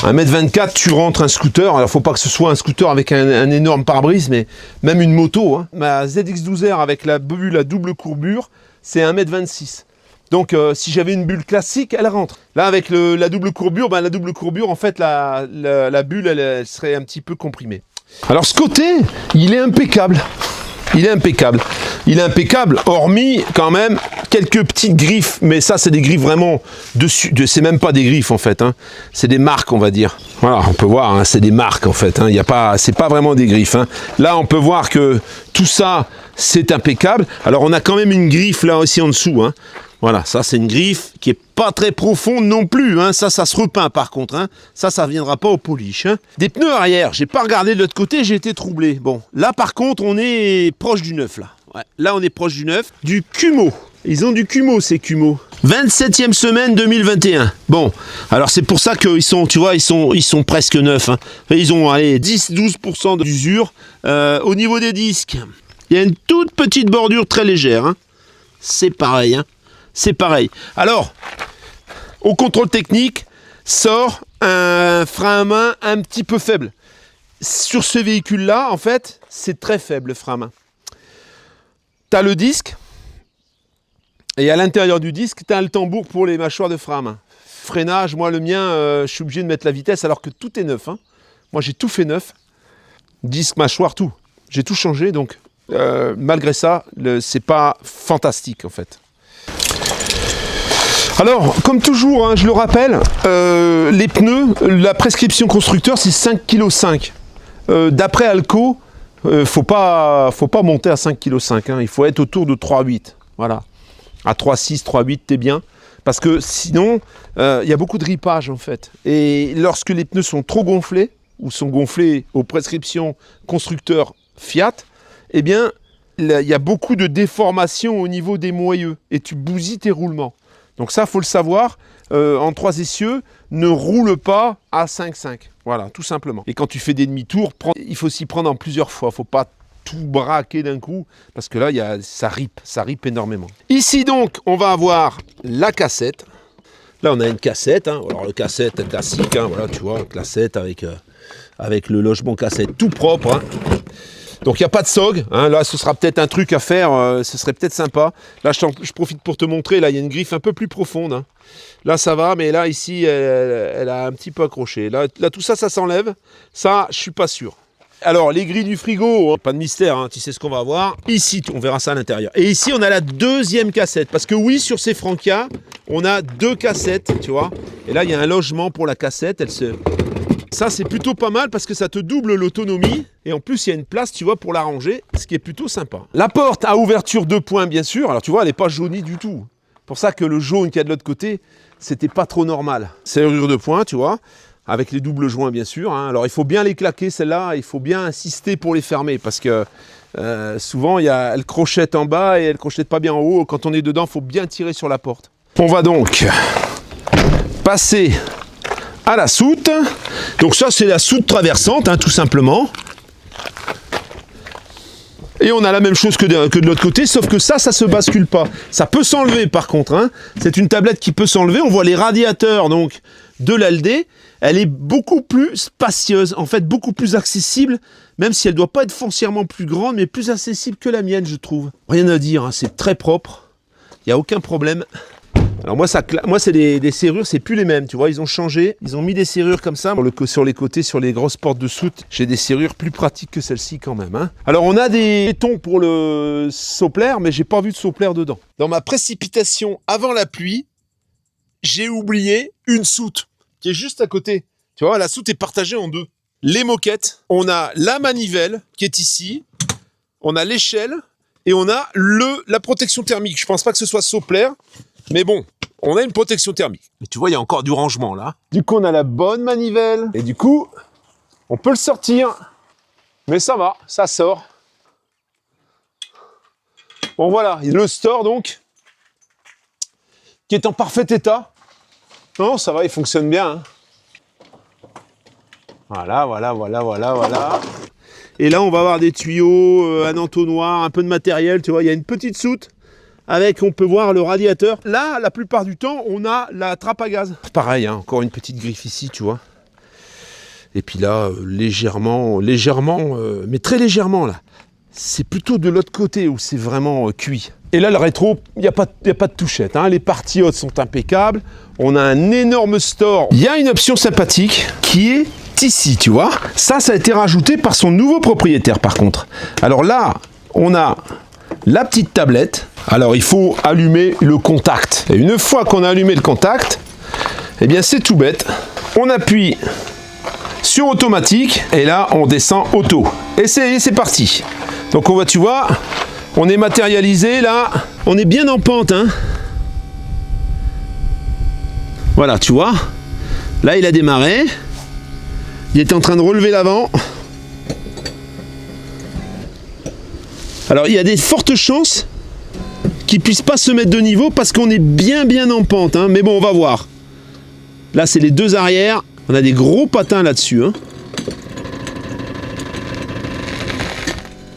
1,24 m, tu rentres un scooter. Alors, faut pas que ce soit un scooter avec un énorme pare-brise, mais même une moto. Hein. Ma ZX12R avec la bulle à double courbure, c'est 1,26 m. Donc, si j'avais une bulle classique, elle rentre. Là, avec la double courbure, en fait, la bulle, elle serait un petit peu comprimée. Alors, ce côté, il est impeccable. Il est impeccable. Il est impeccable, hormis quand même quelques petites griffes. Mais ça, c'est des griffes vraiment dessus. C'est même pas des griffes en fait. Hein. C'est des marques, on va dire. Voilà, on peut voir. Hein, c'est des marques en fait. Hein. C'est pas vraiment des griffes. Hein. Là, on peut voir que tout ça, c'est impeccable. Alors, on a quand même une griffe là aussi en dessous. Hein. Voilà, ça c'est une griffe qui est pas très profonde non plus. Hein. Ça se repeint par contre. Hein. Ça viendra pas au polish. Hein. Des pneus arrière, j'ai pas regardé de l'autre côté, j'ai été troublé. Bon, là par contre, on est proche du neuf là. Ouais, là on est proche du neuf. Du Kumo. Ils ont du Kumo ces Kumo. 27e semaine 2021. Bon, alors c'est pour ça qu'ils sont, tu vois, ils sont presque neufs. Hein. Ils ont 10-12% d'usure. Au niveau des disques, il y a une toute petite bordure très légère. Hein. C'est pareil. Hein. C'est pareil. Alors, au contrôle technique, sort un frein à main un petit peu faible. Sur ce véhicule-là, en fait, c'est très faible le frein à main. Tu as le disque, et à l'intérieur du disque, tu as le tambour pour les mâchoires de frein à main. Freinage, moi le mien, je suis obligé de mettre la vitesse alors que tout est neuf. Hein. Moi j'ai tout fait neuf. Disque, mâchoire, tout. J'ai tout changé, donc malgré ça, c'est pas fantastique en fait. Alors, comme toujours, hein, je le rappelle, les pneus, la prescription constructeur, c'est 5,5 kg. D'après Alco, faut pas monter à 5,5 kg. Hein, il faut être autour de 3,8 kg. Voilà. À 3,6, 3,8, t'es bien. Parce que sinon, il y a beaucoup de ripage en fait. Et lorsque les pneus sont trop gonflés, ou sont gonflés aux prescriptions constructeur Fiat, eh bien, il y a beaucoup de déformations au niveau des moyeux. Et tu bousilles tes roulements. Donc ça, il faut le savoir, en 3 essieux, ne roule pas à 5,5. Voilà, tout simplement. Et quand tu fais des demi-tours, il faut s'y prendre en plusieurs fois. Il ne faut pas tout braquer d'un coup, parce que là, ça ripe énormément. Ici donc, on va avoir la cassette. Là, on a une cassette. Hein. Alors, le cassette classique, hein, voilà, tu vois, cassette avec le logement cassette tout propre. Hein. Donc il n'y a pas de SOG, hein. Là ce sera peut-être un truc à faire, ce serait peut-être sympa. Là je profite pour te montrer, là il y a une griffe un peu plus profonde. Hein. Là ça va, mais là ici elle a un petit peu accroché. Là tout ça s'enlève, ça je suis pas sûr. Alors, les grilles du frigo, pas de mystère, hein, tu sais ce qu'on va avoir. Ici, on verra ça à l'intérieur. Et ici, on a la deuxième cassette. Parce que oui, sur ces Franca, on a 2 cassettes, tu vois. Et là, il y a un logement pour la cassette. Ça, c'est plutôt pas mal parce que ça te double l'autonomie. Et en plus, il y a une place, tu vois, pour la ranger, ce qui est plutôt sympa. La porte à ouverture 2 points, bien sûr. Alors, tu vois, elle n'est pas jaunie du tout. Pour ça que le jaune qu'il y a de l'autre côté, c'était pas trop normal. Serrure 2 points, tu vois, avec les doubles joints, bien sûr. Hein. Alors, il faut bien les claquer, celle-là. Il faut bien insister pour les fermer parce que souvent, elle crochette en bas et elle crochette pas bien en haut. Quand on est dedans, il faut bien tirer sur la porte. On va donc passer à la soute. Donc ça, c'est la soute traversante, hein, tout simplement. Et on a la même chose que de l'autre côté, sauf que ça se bascule pas. Ça peut s'enlever par contre. Hein. C'est une tablette qui peut s'enlever. On voit les radiateurs donc de l'Aldé. Elle est beaucoup plus spacieuse, en fait beaucoup plus accessible, même si elle ne doit pas être foncièrement plus grande, mais plus accessible que la mienne, je trouve. Rien à dire, hein, c'est très propre. Il n'y a aucun problème. Alors moi, c'est des serrures, c'est plus les mêmes, tu vois, ils ont changé, ils ont mis des serrures comme ça, sur les côtés, sur les grosses portes de soute, j'ai des serrures plus pratiques que celle-ci quand même. Hein. Alors on a des bétons pour le soplaire, mais j'ai pas vu de soplaire dedans. Dans ma précipitation avant la pluie, j'ai oublié une soute qui est juste à côté. Tu vois, la soute est partagée en 2. Les moquettes, on a la manivelle qui est ici, on a l'échelle et on a la protection thermique. Je pense pas que ce soit soplaire. Mais bon, on a une protection thermique. Mais tu vois, il y a encore du rangement là. Du coup, on a la bonne manivelle. Et du coup, on peut le sortir. Mais ça va, ça sort. Bon voilà, le store donc, qui est en parfait état. Non, ça va, il fonctionne bien. Hein. Voilà. Et là, on va avoir des tuyaux, un entonnoir, un peu de matériel. Tu vois, il y a une petite soute. Avec, on peut voir le radiateur. Là, la plupart du temps, on a la trappe à gaz. Pareil, hein, encore une petite griffe ici, tu vois. Et puis là, légèrement, mais très légèrement, là. C'est plutôt de l'autre côté où c'est vraiment cuit. Et là, le rétro, il n'y a pas de touchette. Hein. Les parties hautes sont impeccables. On a un énorme store. Il y a une option sympathique qui est ici, tu vois. Ça a été rajouté par son nouveau propriétaire, par contre. Alors là, on a la petite tablette. Alors il faut allumer le contact. Et une fois qu'on a allumé le contact, eh bien c'est tout bête. On appuie sur automatique et là on descend auto. Et c'est parti. Donc tu vois, on est matérialisé là. On est bien en pente. Hein. Voilà, tu vois. Là il a démarré. Il est en train de relever l'avant. Alors il y a des fortes chances qui puisse pas se mettre de niveau parce qu'on est bien en pente. Hein. Mais bon, on va voir. Là, c'est les 2 arrières. On a des gros patins là-dessus. Hein.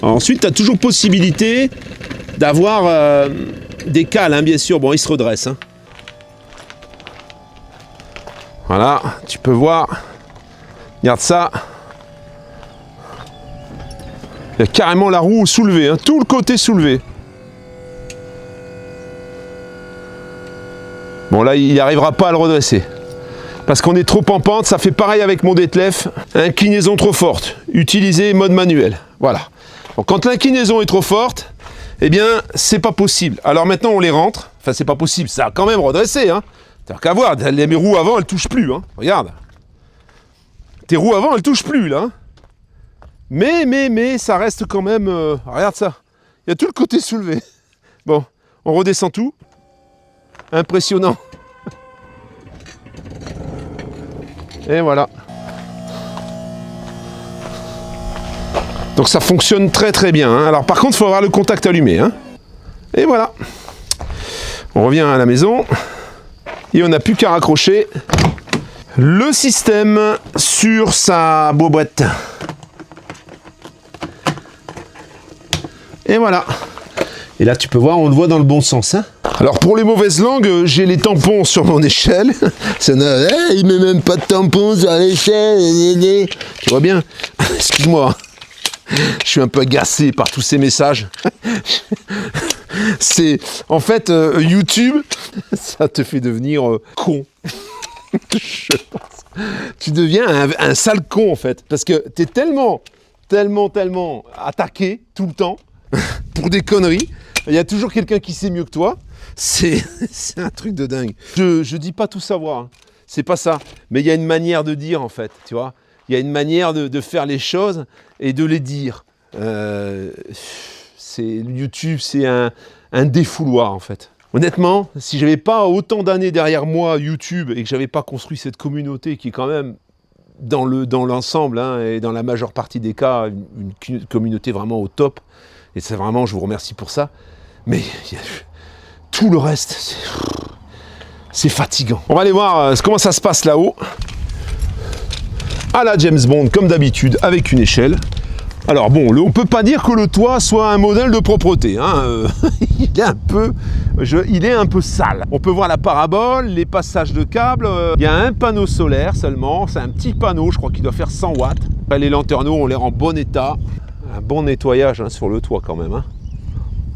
Ensuite, tu as toujours possibilité d'avoir des cales, hein, bien sûr. Bon, ils se redressent. Hein. Voilà, tu peux voir. Regarde ça. Il y a carrément la roue soulevée. Hein. Tout le côté soulevé. Bon là, il n'arrivera pas à le redresser. Parce qu'on est trop en pente, ça fait pareil avec mon Detlef. Inclinaison trop forte. Utiliser mode manuel. Voilà. Donc, quand l'inclinaison est trop forte, eh bien, c'est pas possible. Alors maintenant, on les rentre. Enfin, c'est pas possible. Ça a quand même redressé. Hein. T'as qu'à voir. Mes roues avant, elles touchent plus. Hein. Regarde. Tes roues avant, elles touchent plus. Là. Mais, ça reste quand même... regarde ça. Il y a tout le côté soulevé. Bon, on redescend tout. Impressionnant. Et voilà. Donc ça fonctionne très bien. Hein. Alors par contre, il faut avoir le contact allumé. Hein. Et voilà. On revient à la maison. Et on n'a plus qu'à raccrocher le système sur sa boîte. Et voilà. Et là, tu peux voir, on le voit dans le bon sens. Hein. Alors, pour les mauvaises langues, j'ai les tampons sur mon échelle. Il met même pas de tampons sur l'échelle. Tu vois bien. Excuse-moi. Je suis un peu agacé par tous ces messages. C'est... En fait, YouTube, ça te fait devenir con. Je pense. Tu deviens un sale con, en fait. Parce que t'es tellement tellement attaqué tout le temps pour des conneries. Il y a toujours quelqu'un qui sait mieux que toi. C'est un truc de dingue. Je dis pas tout savoir, hein. C'est pas ça. Mais il y a une manière de dire en fait, tu vois. Il y a une manière de faire les choses et de les dire. YouTube, c'est un défouloir en fait. Honnêtement, si j'avais pas autant d'années derrière moi YouTube et que j'avais pas construit cette communauté qui est quand même dans l'ensemble hein, et dans la majeure partie des cas une communauté vraiment au top, et c'est vraiment, je vous remercie pour ça, mais tout le reste, c'est fatigant. On va aller voir comment ça se passe là-haut. À la James Bond, comme d'habitude, avec une échelle. Alors bon, on peut pas dire que le toit soit un modèle de propreté. Hein. Il est un peu sale. On peut voir la parabole, les passages de câbles. Il y a un panneau solaire seulement. C'est un petit panneau, je crois qu'il doit faire 100 watts. Les lanterneaux ont l'air en bon état. Un bon nettoyage hein, sur le toit quand même. Hein.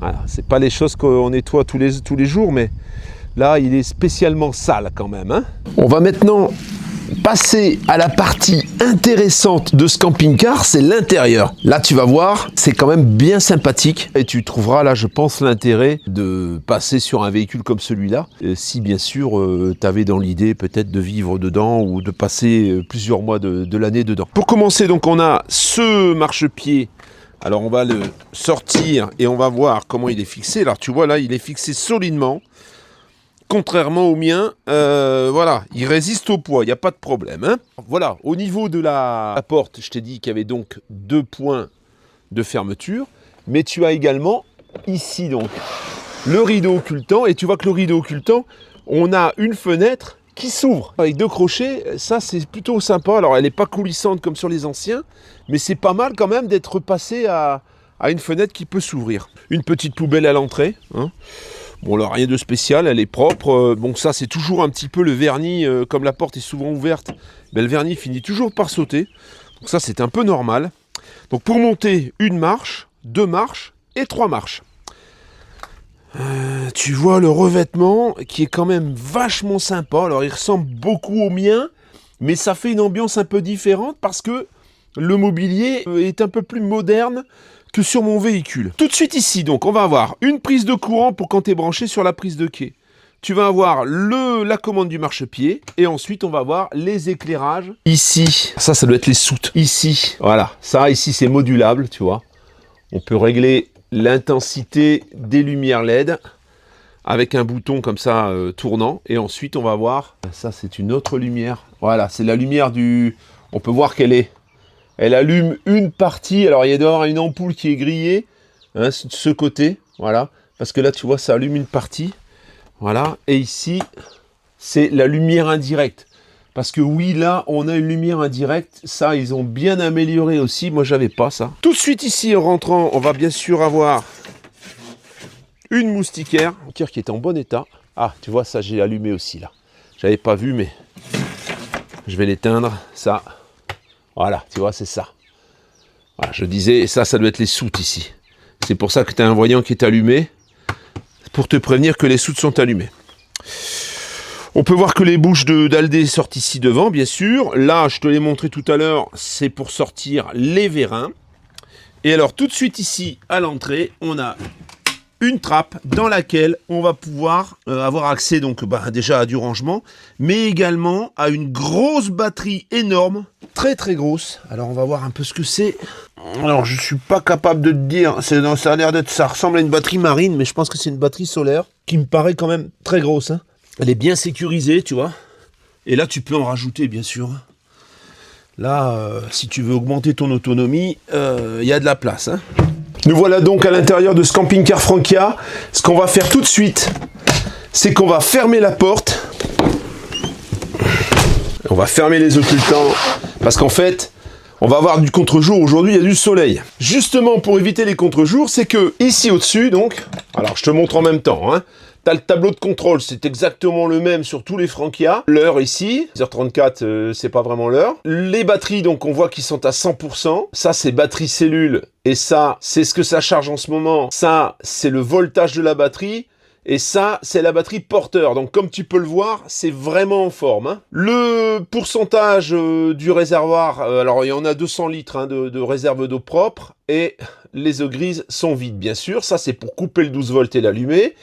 Voilà, c'est pas les choses qu'on nettoie tous les jours, mais là, il est spécialement sale quand même. Hein. On va maintenant passer à la partie intéressante de ce camping-car, c'est l'intérieur. Là, tu vas voir, c'est quand même bien sympathique. Et tu trouveras là, je pense, l'intérêt de passer sur un véhicule comme celui-là. Si, bien sûr, tu avais dans l'idée peut-être de vivre dedans ou de passer plusieurs mois de l'année dedans. Pour commencer, donc, on a ce marchepied. Alors, on va le sortir et on va voir comment il est fixé. Alors, tu vois, là, il est fixé solidement. Contrairement au mien, voilà, il résiste au poids, il n'y a pas de problème. Hein. Voilà, au niveau de la porte, je t'ai dit qu'il y avait donc 2 points de fermeture, mais tu as également ici donc le rideau occultant, et tu vois que le rideau occultant, on a une fenêtre qui s'ouvre avec 2 crochets, ça c'est plutôt sympa. Alors elle n'est pas coulissante comme sur les anciens, mais c'est pas mal quand même d'être passé à une fenêtre qui peut s'ouvrir. Une petite poubelle à l'entrée, hein. Bon, là, rien de spécial, elle est propre. Bon, ça, c'est toujours un petit peu le vernis, comme la porte est souvent ouverte, ben, le vernis finit toujours par sauter. Donc ça, c'est un peu normal. Donc pour monter, 1 marche, 2 marches et 3 marches. Tu vois le revêtement qui est quand même vachement sympa. Alors, il ressemble beaucoup au mien, mais ça fait une ambiance un peu différente parce que le mobilier est un peu plus moderne que sur mon véhicule. Tout de suite ici, donc, on va avoir une prise de courant pour quand tu es branché sur la prise de quai. Tu vas avoir la commande du marchepied et ensuite on va avoir les éclairages. Ici, ça doit être les soutes. Ici, voilà, ça ici c'est modulable, tu vois. On peut régler l'intensité des lumières LED avec un bouton comme ça tournant. Et ensuite on va voir, ça c'est une autre lumière. Voilà, c'est la lumière du... On peut voir qu'elle est... Elle allume une partie, alors il y a d'ailleurs une ampoule qui est grillée, hein, de ce côté, voilà, parce que là tu vois ça allume une partie, voilà, et ici c'est la lumière indirecte, parce que oui là on a une lumière indirecte, ça ils ont bien amélioré aussi, moi j'avais pas ça. Tout de suite ici en rentrant, on va bien sûr avoir une moustiquaire qui est en bon état. Ah tu vois ça j'ai allumé aussi là, j'avais pas vu mais je vais l'éteindre, ça... Voilà, tu vois, c'est ça. Voilà, je disais, ça doit être les soutes ici. C'est pour ça que tu as un voyant qui est allumé, pour te prévenir que les soutes sont allumées. On peut voir que les bouches d'Aldé sortent ici devant, bien sûr. Là, je te l'ai montré tout à l'heure, c'est pour sortir les vérins. Et alors, tout de suite ici, à l'entrée, on a une trappe dans laquelle on va pouvoir avoir accès donc déjà à du rangement, mais également à une grosse batterie énorme, très très grosse. Alors on va voir un peu ce que c'est. Alors je suis pas capable de te dire, ça a l'air d'être, ça ressemble à une batterie marine, mais je pense que c'est une batterie solaire qui me paraît quand même très grosse. Hein. Elle est bien sécurisée, tu vois. Et là tu peux en rajouter bien sûr. Là, si tu veux augmenter ton autonomie, il y a de la place. Hein. Nous voilà donc à l'intérieur de ce camping-car Frankia. Ce qu'on va faire tout de suite, c'est qu'on va fermer la porte. On va fermer les occultants parce qu'en fait, on va avoir du contre-jour. Aujourd'hui, il y a du soleil. Justement, pour éviter les contre-jours, c'est que ici au-dessus, donc, alors je te montre en même temps, hein. Tu as le tableau de contrôle, c'est exactement le même sur tous les Frankia. L'heure ici, 10h34, c'est pas vraiment l'heure. Les batteries, donc on voit qu'ils sont à 100%. Ça, c'est batterie cellule. Et ça, c'est ce que ça charge en ce moment. Ça, c'est le voltage de la batterie. Et ça, c'est la batterie porteur. Donc, comme tu peux le voir, c'est vraiment en forme. Hein. Le pourcentage du réservoir, alors il y en a 200 litres hein, de réserve d'eau propre. Et les eaux grises sont vides, bien sûr. Ça, c'est pour couper le 12 volts et l'allumer.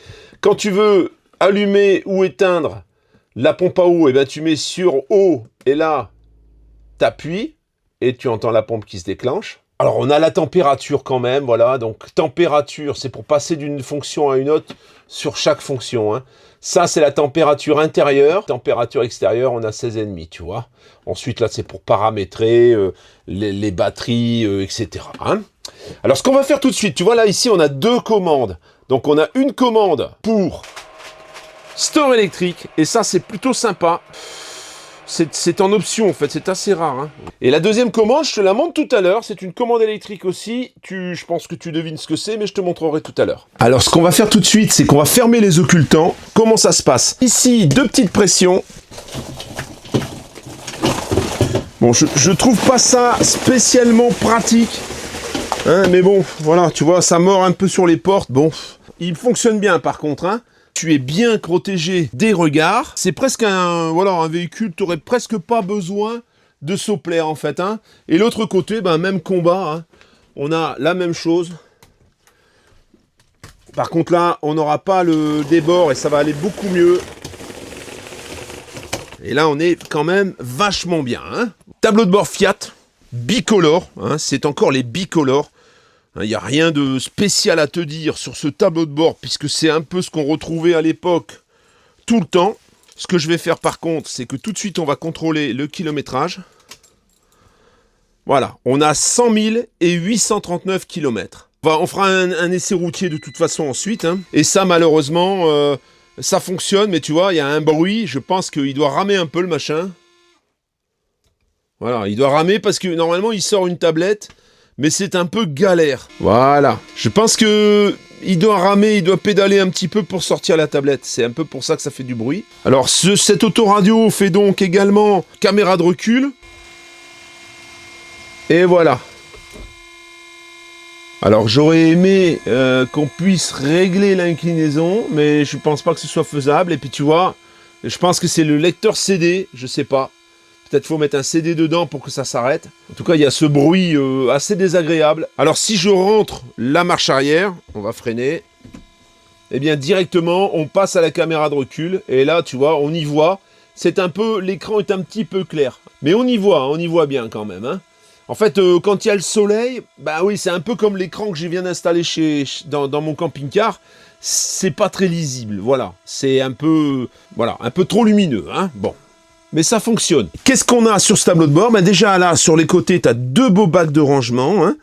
Quand tu veux allumer ou éteindre la pompe à eau, eh ben, tu mets sur eau. Et là, tu appuies. Et tu entends la pompe qui se déclenche. Alors, on a la température quand même, voilà. Donc, température, c'est pour passer d'une fonction à une autre sur chaque fonction. Hein. Ça, c'est la température intérieure. Température extérieure, on a 16,5, tu vois. Ensuite, là, c'est pour paramétrer les batteries, etc. Hein. Alors, ce qu'on va faire tout de suite, tu vois, là, ici, on a 2 commandes. Donc, on a une commande pour store électrique. Et ça, c'est plutôt sympa. C'est en option en fait, c'est assez rare. Hein. Et la deuxième commande, je te la montre tout à l'heure. C'est une commande électrique aussi. Je pense que tu devines ce que c'est, mais je te montrerai tout à l'heure. Alors, ce qu'on va faire tout de suite, c'est qu'on va fermer les occultants. Comment ça se passe? Ici, 2 petites pressions. Bon, je trouve pas ça spécialement pratique. Hein, mais bon, voilà, tu vois, ça mord un peu sur les portes. Bon, il fonctionne bien par contre, hein. Tu es bien protégé des regards. C'est presque un véhicule, tu n'aurais presque pas besoin de sopplaire en fait. Hein. Et l'autre côté, même combat. Hein. On a la même chose. Par contre là, on n'aura pas le débord et ça va aller beaucoup mieux. Et là, on est quand même vachement bien. Hein. Tableau de bord Fiat, bicolore. Hein. C'est encore les bicolores. Il n'y a rien de spécial à te dire sur ce tableau de bord, puisque c'est un peu ce qu'on retrouvait à l'époque tout le temps. Ce que je vais faire par contre, c'est que tout de suite, on va contrôler le kilométrage. Voilà, on a 100 000 et 839 km. On fera un essai routier de toute façon ensuite. Hein. Et ça, malheureusement, ça fonctionne, mais tu vois, il y a un bruit. Je pense qu'il doit ramer un peu le machin. Voilà, il doit ramer parce que normalement, il sort une tablette. Mais c'est un peu galère. Voilà. Je pense que il doit ramer, il doit pédaler un petit peu pour sortir la tablette. C'est un peu pour ça que ça fait du bruit. Alors, cette autoradio fait donc également caméra de recul. Et voilà. Alors, j'aurais aimé qu'on puisse régler l'inclinaison, mais je pense pas que ce soit faisable. Et puis, tu vois, je pense que c'est le lecteur CD, je sais pas. Peut-être faut mettre un CD dedans pour que ça s'arrête. En tout cas, il y a ce bruit assez désagréable. Alors, si je rentre la marche arrière, on va freiner. Eh bien, directement, on passe à la caméra de recul. Et là, tu vois, on y voit. L'écran est un petit peu clair. Mais on y voit bien quand même. Hein. En fait, quand il y a le soleil, oui, c'est un peu comme l'écran que je viens d'installer dans mon camping-car. C'est pas très lisible, voilà. C'est un peu trop lumineux, hein. Bon. Mais ça fonctionne. Qu'est-ce qu'on a sur ce tableau de bord? Déjà là, sur les côtés, tu as 2 beaux bacs de rangement, hein,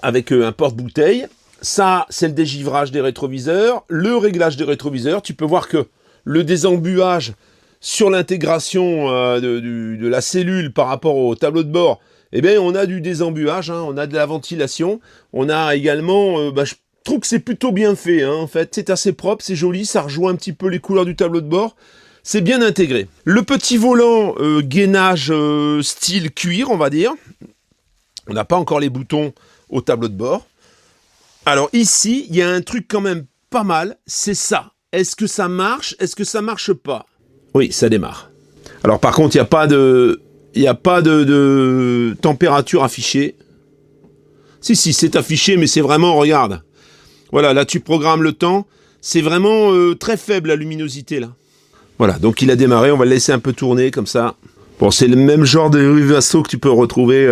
avec un porte-bouteille. Ça, c'est le dégivrage des rétroviseurs. Le réglage des rétroviseurs, tu peux voir que le désembuage sur l'intégration de la cellule par rapport au tableau de bord, eh bien, on a du désembuage, hein, on a de la ventilation. On a également... je trouve que c'est plutôt bien fait, hein, en fait. C'est assez propre, c'est joli, ça rejoint un petit peu les couleurs du tableau de bord. C'est bien intégré. Le petit volant gainage style cuir, on va dire. On n'a pas encore les boutons au tableau de bord. Alors ici, il y a un truc quand même pas mal, c'est ça. Est-ce que ça marche? Est-ce que ça marche pas? Oui, ça démarre. Alors par contre, il n'y a pas de température affichée. Si, c'est affiché, mais c'est vraiment, regarde. Voilà, là tu programmes le temps. C'est vraiment très faible la luminosité là. Voilà, donc il a démarré, on va le laisser un peu tourner comme ça. Bon, c'est le même genre de ruvasso que tu peux retrouver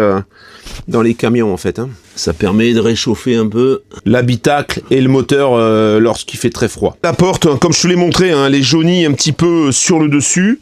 dans les camions en fait. Hein. Ça permet de réchauffer un peu l'habitacle et le moteur lorsqu'il fait très froid. La porte, comme je te l'ai montré, hein, elle est jaunie un petit peu sur le dessus.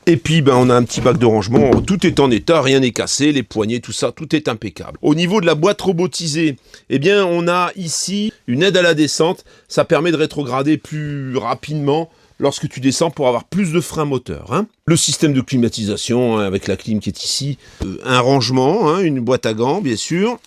Et puis, on a un petit bac de rangement. Tout est en état, rien n'est cassé, les poignées, tout ça, tout est impeccable. Au niveau de la boîte robotisée, eh bien, on a ici une aide à la descente. Ça permet de rétrograder plus rapidement lorsque tu descends pour avoir plus de frein moteur. Hein. Le système de climatisation, hein, avec la clim qui est ici. Un rangement, hein, une boîte à gants, bien sûr.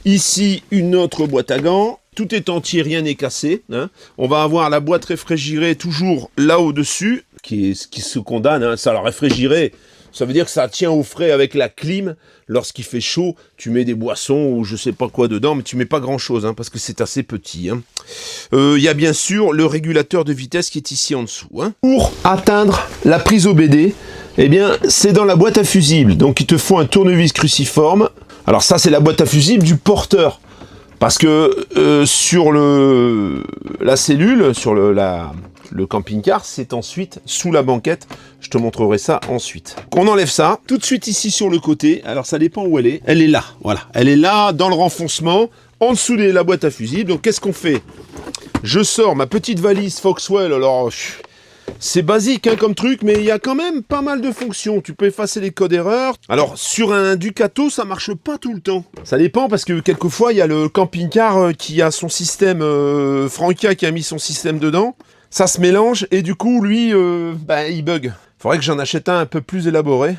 Ici, une autre boîte à gants. Tout est entier, rien n'est cassé. Hein. On va avoir la boîte réfrigérée toujours là au-dessus, qui se condamne. Hein. Ça, la réfrigérée, Ça veut dire que ça tient au frais avec la clim. Lorsqu'il fait chaud, tu mets des boissons ou je sais pas quoi dedans, mais tu mets pas grand chose, hein, parce que c'est assez petit. Y a bien sûr le régulateur de vitesse qui est ici en dessous. Hein. Pour atteindre la prise OBD, eh bien, c'est dans la boîte à fusibles. Donc, il te faut un tournevis cruciforme. Alors ça, c'est la boîte à fusibles du porteur. Parce que sur la cellule, sur le camping-car, c'est ensuite sous la banquette. Je te montrerai ça ensuite. On enlève ça. Tout de suite ici sur le côté. Alors ça dépend où elle est. Elle est là, voilà. Elle est là, dans le renfoncement, en dessous de la boîte à fusibles. Donc qu'est-ce qu'on fait? Je sors ma petite valise Foxwell. Alors... c'est basique hein, comme truc, mais il y a quand même pas mal de fonctions. Tu peux effacer les codes erreurs. Alors, sur un Ducato, ça marche pas tout le temps. Ça dépend parce que quelquefois, il y a le camping-car qui a son système, Frankia qui a mis son système dedans. Ça se mélange et du coup, lui, il bug. Faudrait que j'en achète un peu plus élaboré.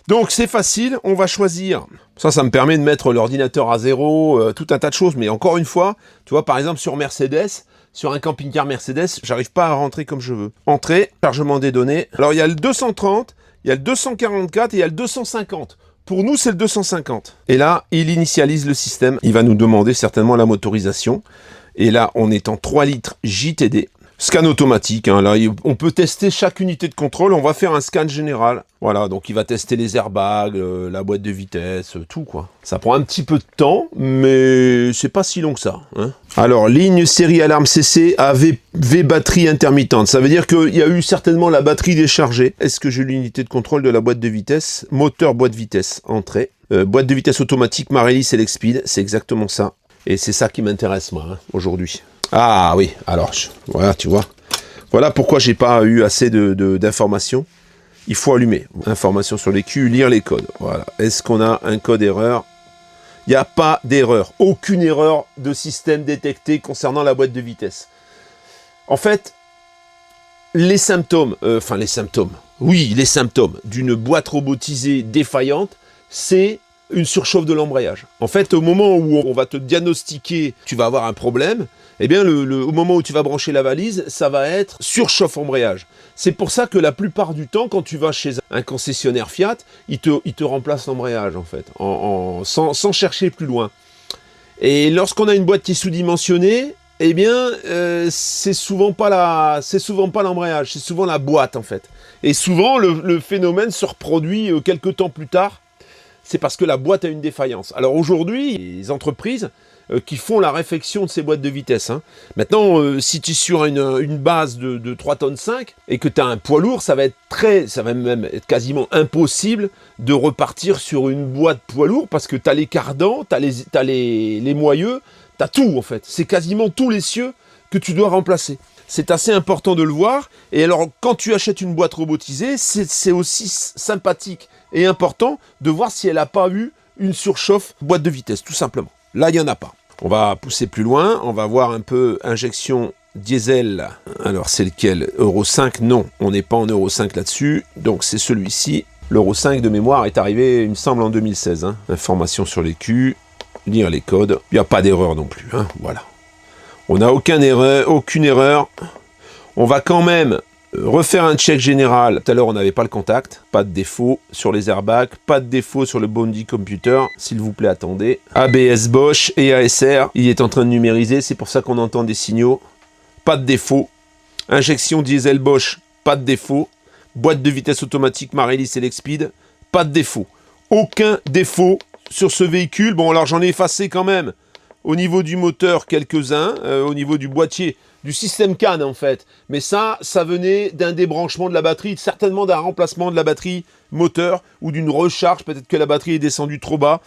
Donc, c'est facile. On va choisir. Ça me permet de mettre l'ordinateur à zéro, tout un tas de choses. Mais encore une fois, tu vois, par exemple, sur Mercedes... sur un camping-car Mercedes, j'arrive pas à rentrer comme je veux. Entrée, chargement des données. Alors, il y a le 230, il y a le 244 et il y a le 250. Pour nous, c'est le 250. Et là, il initialise le système. Il va nous demander certainement la motorisation. Et là, on est en 3 litres JTD. Scan automatique, hein. Là, on peut tester chaque unité de contrôle. On va faire un scan général. Voilà, donc il va tester les airbags, la boîte de vitesse, tout quoi. Ça prend un petit peu de temps, mais c'est pas si long que ça. Hein. Alors, ligne série alarme CC AV batterie intermittente. Ça veut dire qu'il y a eu certainement la batterie déchargée. Est-ce que j'ai l'unité de contrôle de la boîte de vitesse? Moteur, boîte de vitesse, entrée. Boîte de vitesse automatique Marelli Select Speed, c'est exactement ça. Et c'est ça qui m'intéresse moi, hein, aujourd'hui. Ah oui, alors, voilà, tu vois. Voilà pourquoi j'ai pas eu assez d'informations. Il faut allumer. Informations sur les Q, lire les codes. Voilà. Est-ce qu'on a un code erreur? Il n'y a pas d'erreur. Aucune erreur de système détectée concernant la boîte de vitesse. En fait, les symptômes d'une boîte robotisée défaillante, c'est une surchauffe de l'embrayage. En fait, au moment où on va te diagnostiquer, tu vas avoir un problème, eh bien, au moment où tu vas brancher la valise, ça va être surchauffe embrayage. C'est pour ça que la plupart du temps, quand tu vas chez un concessionnaire Fiat, il te remplace l'embrayage, en fait, sans chercher plus loin. Et lorsqu'on a une boîte qui est sous-dimensionnée, eh bien, c'est souvent pas l'embrayage, c'est souvent la boîte, en fait. Et souvent, le phénomène se reproduit quelques temps plus tard. C'est parce que la boîte a une défaillance. Alors aujourd'hui, les entreprises qui font la réfection de ces boîtes de vitesse. Hein. Maintenant, si tu es sur une base de 3 tonnes 5 et que tu as un poids lourd, ça va même être quasiment impossible de repartir sur une boîte poids lourd parce que tu as les cardans, tu as les moyeux, tu as tout en fait. C'est quasiment tous les cieux que tu dois remplacer. C'est assez important de le voir. Et alors, quand tu achètes une boîte robotisée, c'est aussi sympathique et important de voir si elle n'a pas eu une surchauffe boîte de vitesse, tout simplement. Là, il n'y en a pas. On va pousser plus loin. On va voir un peu injection diesel. Alors, c'est lequel? Euro 5? Non, on n'est pas en Euro 5 là-dessus. Donc, c'est celui-ci. L'Euro 5 de mémoire est arrivé, il me semble, en 2016. Hein. Information sur les Q, lire les codes. Il n'y a pas d'erreur non plus. Hein. Voilà. On n'a aucune erreur. On va quand même refaire un check général. Tout à l'heure, on n'avait pas le contact. Pas de défaut sur les airbags. Pas de défaut sur le Bondi Computer. S'il vous plaît, attendez. ABS Bosch et ASR. Il est en train de numériser. C'est pour ça qu'on entend des signaux. Pas de défaut. Injection diesel Bosch. Pas de défaut. Boîte de vitesse automatique Marelli Select Speed. Pas de défaut. Aucun défaut sur ce véhicule. Bon, alors j'en ai effacé quand même. Au niveau du moteur, quelques-uns. Au niveau du boîtier, du système CAN en fait. Mais ça venait d'un débranchement de la batterie, certainement d'un remplacement de la batterie moteur ou d'une recharge. Peut-être que la batterie est descendue trop bas.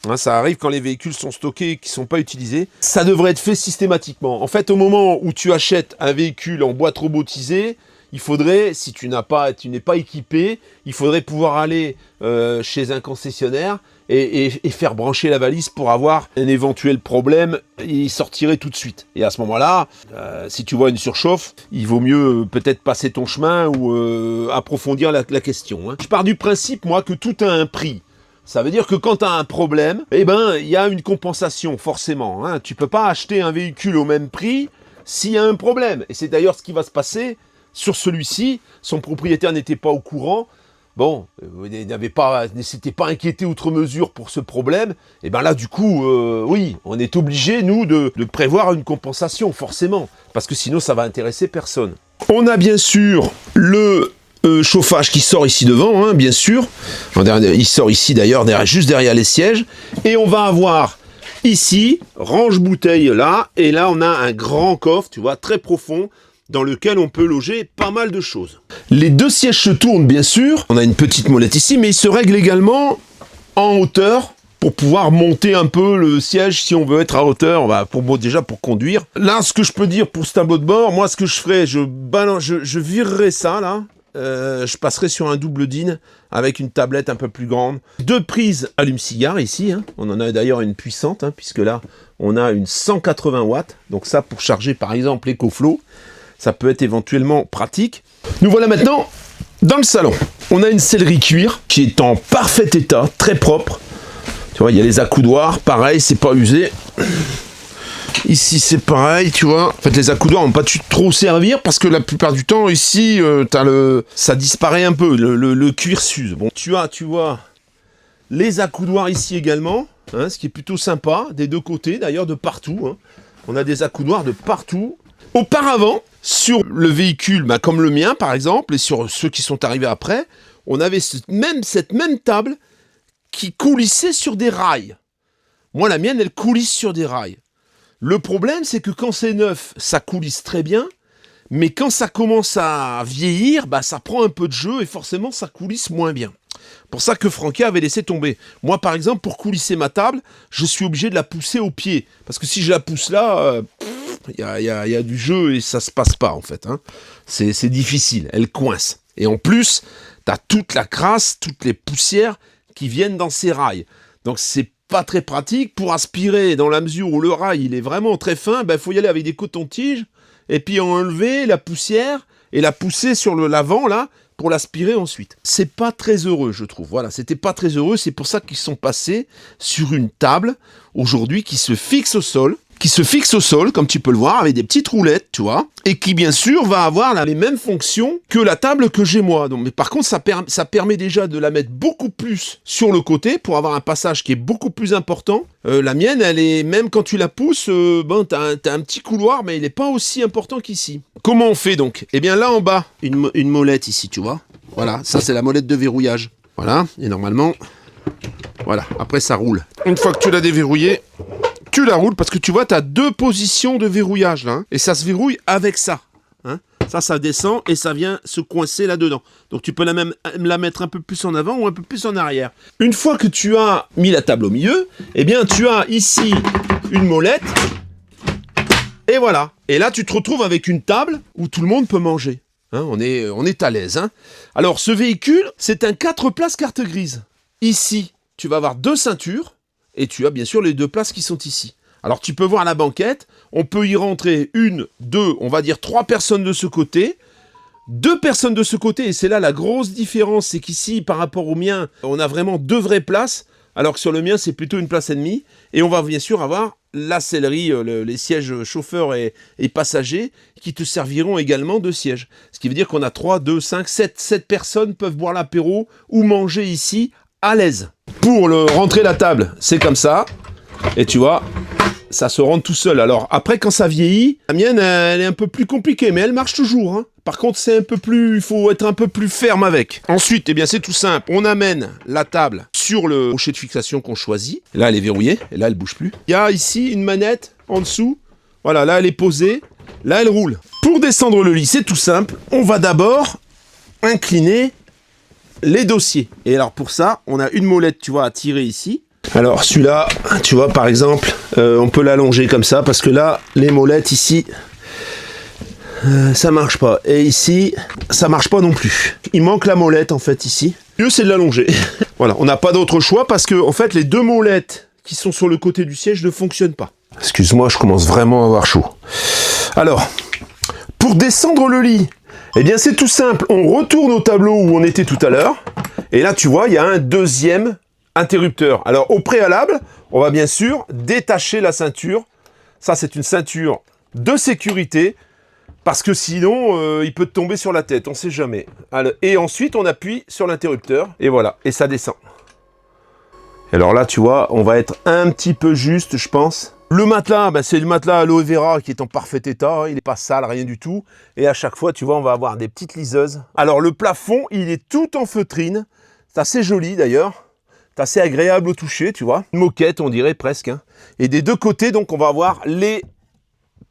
Hein, ça arrive quand les véhicules sont stockés et qui ne sont pas utilisés. Ça devrait être fait systématiquement. En fait, au moment où tu achètes un véhicule en boîte robotisée, il faudrait, si tu n'es pas équipé, il faudrait pouvoir aller chez un concessionnaire et faire brancher la valise pour avoir un éventuel problème, il sortirait tout de suite. Et à ce moment-là, si tu vois une surchauffe, il vaut mieux peut-être passer ton chemin ou approfondir la question. Hein. Je pars du principe, moi, que tout a un prix. Ça veut dire que quand tu as un problème, eh ben, il y a une compensation, forcément. Hein. Tu ne peux pas acheter un véhicule au même prix s'il y a un problème. Et c'est d'ailleurs ce qui va se passer sur celui-ci. Son propriétaire n'était pas au courant. bon, ne s'était pas inquiété outre mesure pour ce problème, et ben là, du coup, oui, on est obligé, nous, de prévoir une compensation, forcément, parce que sinon, ça va intéresser personne. On a bien sûr le chauffage qui sort ici devant, hein, bien sûr. Il sort ici, d'ailleurs, juste derrière les sièges, et on va avoir ici, range-bouteille là, et là, on a un grand coffre, tu vois, très profond, dans lequel on peut loger pas mal de choses. Les deux sièges se tournent, bien sûr. On a une petite molette ici, mais ils se règlent également en hauteur pour pouvoir monter un peu le siège si on veut être à hauteur, déjà pour conduire. Là, ce que je peux dire pour ce tableau de bord, moi, ce que je ferais, je virerais ça, là. Je passerai sur un double DIN avec une tablette un peu plus grande. Deux prises allume-cigare ici, hein. On en a d'ailleurs une puissante, hein, puisque là, on a une 180 watts. Donc ça, pour charger par exemple l'EcoFlow, ça peut être éventuellement pratique. Nous voilà maintenant dans le salon. On a une sellerie cuir qui est en parfait état, très propre. Tu vois, il y a les accoudoirs, pareil, c'est pas usé. Ici, c'est pareil, tu vois. En fait, les accoudoirs n'ont pas trop servir parce que la plupart du temps, ici, ça disparaît un peu. Le cuir s'use. Bon, tu vois, les accoudoirs ici également, hein, ce qui est plutôt sympa, des deux côtés, d'ailleurs, de partout. Hein. On a des accoudoirs de partout. Auparavant, sur le véhicule, comme le mien par exemple, et sur ceux qui sont arrivés après, on avait cette même table qui coulissait sur des rails. Moi, la mienne, elle coulisse sur des rails. Le problème, c'est que quand c'est neuf, ça coulisse très bien, mais quand ça commence à vieillir, ça prend un peu de jeu et forcément, ça coulisse moins bien. Pour ça que Francky avait laissé tomber. Moi, par exemple, pour coulisser ma table, je suis obligé de la pousser au pied. Parce que si je la pousse là, il y a du jeu et ça se passe pas, en fait. Hein. C'est difficile, elle coince. Et en plus, tu as toute la crasse, toutes les poussières qui viennent dans ces rails. Donc, c'est pas très pratique pour aspirer dans la mesure où le rail, il est vraiment très fin. Faut y aller avec des cotons-tiges et puis enlever la poussière et la pousser sur l'avant, là, pour l'aspirer ensuite. C'est pas très heureux, je trouve. Voilà, c'était pas très heureux. C'est pour ça qu'ils sont passés sur une table, aujourd'hui, qui se fixe au sol, comme tu peux le voir, avec des petites roulettes, tu vois, et qui, bien sûr, va avoir les mêmes fonctions que la table que j'ai moi. Donc, mais par contre, ça permet déjà de la mettre beaucoup plus sur le côté pour avoir un passage qui est beaucoup plus important. La mienne, elle est, même quand tu la pousses, t'as un petit couloir, mais il n'est pas aussi important qu'ici. Comment on fait donc? Eh bien, là en bas, une molette ici, tu vois. Voilà, ça c'est la molette de verrouillage. Voilà, et normalement, voilà, après ça roule. Une fois que tu l'as déverrouillé, tu la roules parce que tu vois, tu as deux positions de verrouillage là, hein, et ça se verrouille avec ça. Hein. Ça descend et ça vient se coincer là-dedans. Donc tu peux la mettre un peu plus en avant ou un peu plus en arrière. Une fois que tu as mis la table au milieu, eh bien tu as ici une molette. Et voilà. Et là, tu te retrouves avec une table où tout le monde peut manger. Hein, on est à l'aise. Hein. Alors, ce véhicule, c'est un 4 places carte grise. Ici, tu vas avoir deux ceintures. Et tu as bien sûr les deux places qui sont ici. Alors, tu peux voir la banquette. On peut y rentrer une, deux, on va dire 3 personnes de ce côté. 2 personnes de ce côté. Et c'est là la grosse différence. C'est qu'ici, par rapport au mien, on a vraiment 2 vraies places. Alors que sur le mien, c'est plutôt une place et demie. Et on va bien sûr avoir la sellerie, les sièges chauffeurs et passagers qui te serviront également de sièges. Ce qui veut dire qu'on a 3, 2, 5, 7 personnes peuvent boire l'apéro ou manger ici à l'aise. Pour rentrer la table, c'est comme ça. Et tu vois, ça se rentre tout seul. Alors après, quand ça vieillit, la mienne, elle est un peu plus compliquée, mais elle marche toujours. Hein. Par contre, il faut être un peu plus ferme avec. Ensuite, eh bien, c'est tout simple. On amène la table sur le rocher de fixation qu'on choisit. Là, elle est verrouillée. Et là, elle bouge plus. Il y a ici une manette en dessous. Voilà, là, elle est posée. Là, elle roule. Pour descendre le lit, c'est tout simple. On va d'abord incliner les dossiers. Et alors, pour ça, on a une molette, tu vois, à tirer ici. Alors, celui-là, tu vois, par exemple, on peut l'allonger comme ça. Parce que là, les molettes ici... ça marche pas. Et ici, ça marche pas non plus. Il manque la molette, en fait, ici. Le mieux, c'est de l'allonger. Voilà, on n'a pas d'autre choix parce que, en fait, les deux molettes qui sont sur le côté du siège ne fonctionnent pas. Excuse-moi, je commence vraiment à avoir chaud. Alors, pour descendre le lit, eh bien, c'est tout simple. On retourne au tableau où on était tout à l'heure. Et là, tu vois, il y a un deuxième interrupteur. Alors, au préalable, on va bien sûr détacher la ceinture. Ça, c'est une ceinture de sécurité. Parce que sinon, il peut te tomber sur la tête, on sait jamais. Alors, et ensuite, on appuie sur l'interrupteur, et voilà, et ça descend. Alors là, tu vois, on va être un petit peu juste, je pense. Le matelas, bah, c'est le matelas aloe vera qui est en parfait état, hein, il n'est pas sale, rien du tout. Et à chaque fois, tu vois, on va avoir des petites liseuses. Alors le plafond, il est tout en feutrine. C'est assez joli d'ailleurs. C'est assez agréable au toucher, tu vois. Une moquette, on dirait presque. Hein. Et des deux côtés, donc, on va avoir les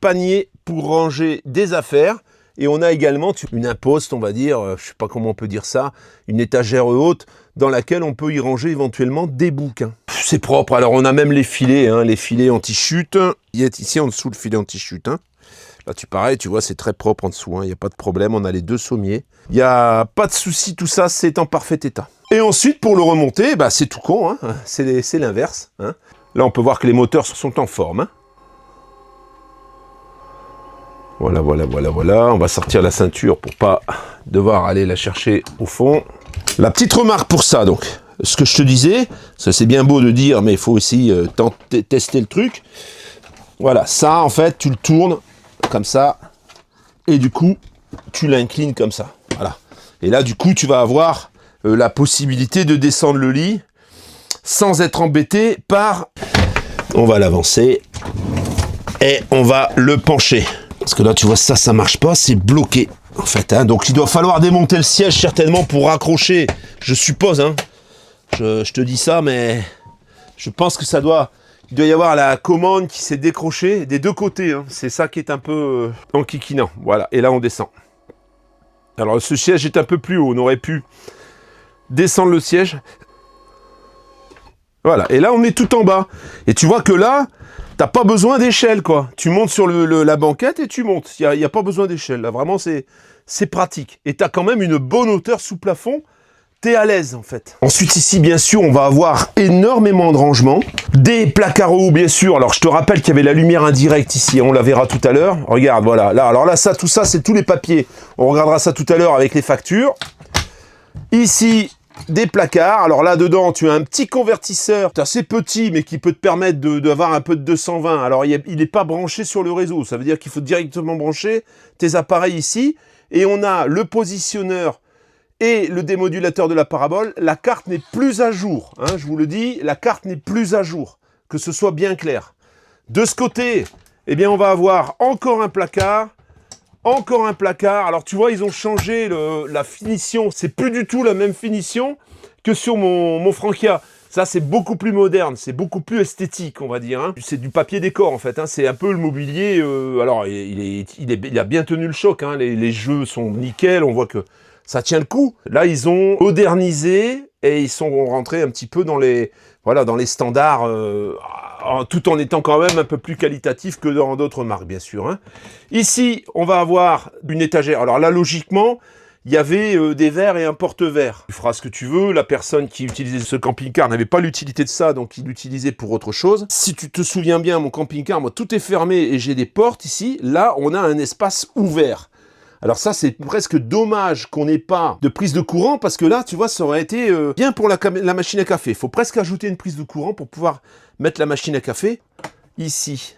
paniers pour ranger des affaires. Et on a également une imposte, on va dire, je ne sais pas comment on peut dire ça, une étagère haute dans laquelle on peut y ranger éventuellement des bouquins. C'est propre. Alors on a même les filets anti-chute. Il est ici en dessous le filet anti-chute. Hein. Là pareil, tu vois, c'est très propre en dessous. Il n'y a pas de problème. On a les deux sommiers. Il n'y a pas de souci, tout ça, c'est en parfait état. Et ensuite, pour le remonter, bah, c'est tout con. Hein. C'est l'inverse. Hein. Là, on peut voir que les moteurs sont en forme. Hein. Voilà. On va sortir la ceinture pour pas devoir aller la chercher au fond. La petite remarque pour ça, donc, ce que je te disais, ça c'est bien beau de dire, mais il faut aussi tester le truc. Voilà, ça en fait, tu le tournes comme ça, et du coup, tu l'inclines comme ça. Voilà. Et là, du coup, tu vas avoir la possibilité de descendre le lit sans être embêté par... On va l'avancer et on va le pencher. Parce que là, tu vois, ça marche pas, c'est bloqué. En fait, hein, donc il doit falloir démonter le siège certainement pour raccrocher, je suppose, hein. Je te dis ça, mais je pense que il doit y avoir la commande qui s'est décrochée des deux côtés, hein. C'est ça qui est un peu enquiquinant, voilà, et là on descend. Alors ce siège est un peu plus haut, on aurait pu descendre le siège. Voilà, et là on est tout en bas, et tu vois que là, t'as pas besoin d'échelle, quoi. Tu montes sur la banquette et tu montes. Il n'y a pas besoin d'échelle. Là, vraiment, c'est pratique. Et t'as quand même une bonne hauteur sous plafond. T'es à l'aise, en fait. Ensuite, ici, bien sûr, on va avoir énormément de rangements. Des placards hauts, bien sûr. Alors, je te rappelle qu'il y avait la lumière indirecte ici. On la verra tout à l'heure. Regarde, voilà. Là, alors là, tout ça, c'est tous les papiers. On regardera ça tout à l'heure avec les factures. Ici... des placards, alors là dedans tu as un petit convertisseur assez petit mais qui peut te permettre d'avoir un peu de 220, alors il n'est pas branché sur le réseau, ça veut dire qu'il faut directement brancher tes appareils ici, et on a le positionneur et le démodulateur de la parabole. La carte n'est plus à jour, hein, je vous le dis, la carte n'est plus à jour, que ce soit bien clair. De ce côté, eh bien on va avoir encore un placard. Encore un placard. Alors tu vois, ils ont changé la finition. C'est plus du tout la même finition que sur mon Frankia. Ça, c'est beaucoup plus moderne. C'est beaucoup plus esthétique, on va dire. Hein. C'est du papier décor, en fait. Hein. C'est un peu le mobilier. Alors, il a bien tenu le choc. Hein. Les jeux sont nickel. On voit que ça tient le coup. Là, ils ont modernisé et ils sont rentrés un petit peu dans les standards, tout en étant quand même un peu plus qualitatif que dans d'autres marques, bien sûr. Hein. Ici, on va avoir une étagère. Alors là, logiquement, il y avait des verres et un porte-verres. Tu feras ce que tu veux. La personne qui utilisait ce camping-car n'avait pas l'utilité de ça, donc il l'utilisait pour autre chose. Si tu te souviens bien, mon camping-car, moi, tout est fermé et j'ai des portes ici. Là, on a un espace ouvert. Alors ça, c'est presque dommage qu'on n'ait pas de prise de courant, parce que là, tu vois, ça aurait été bien pour la machine à café. Il faut presque ajouter une prise de courant pour pouvoir mettre la machine à café. Ici,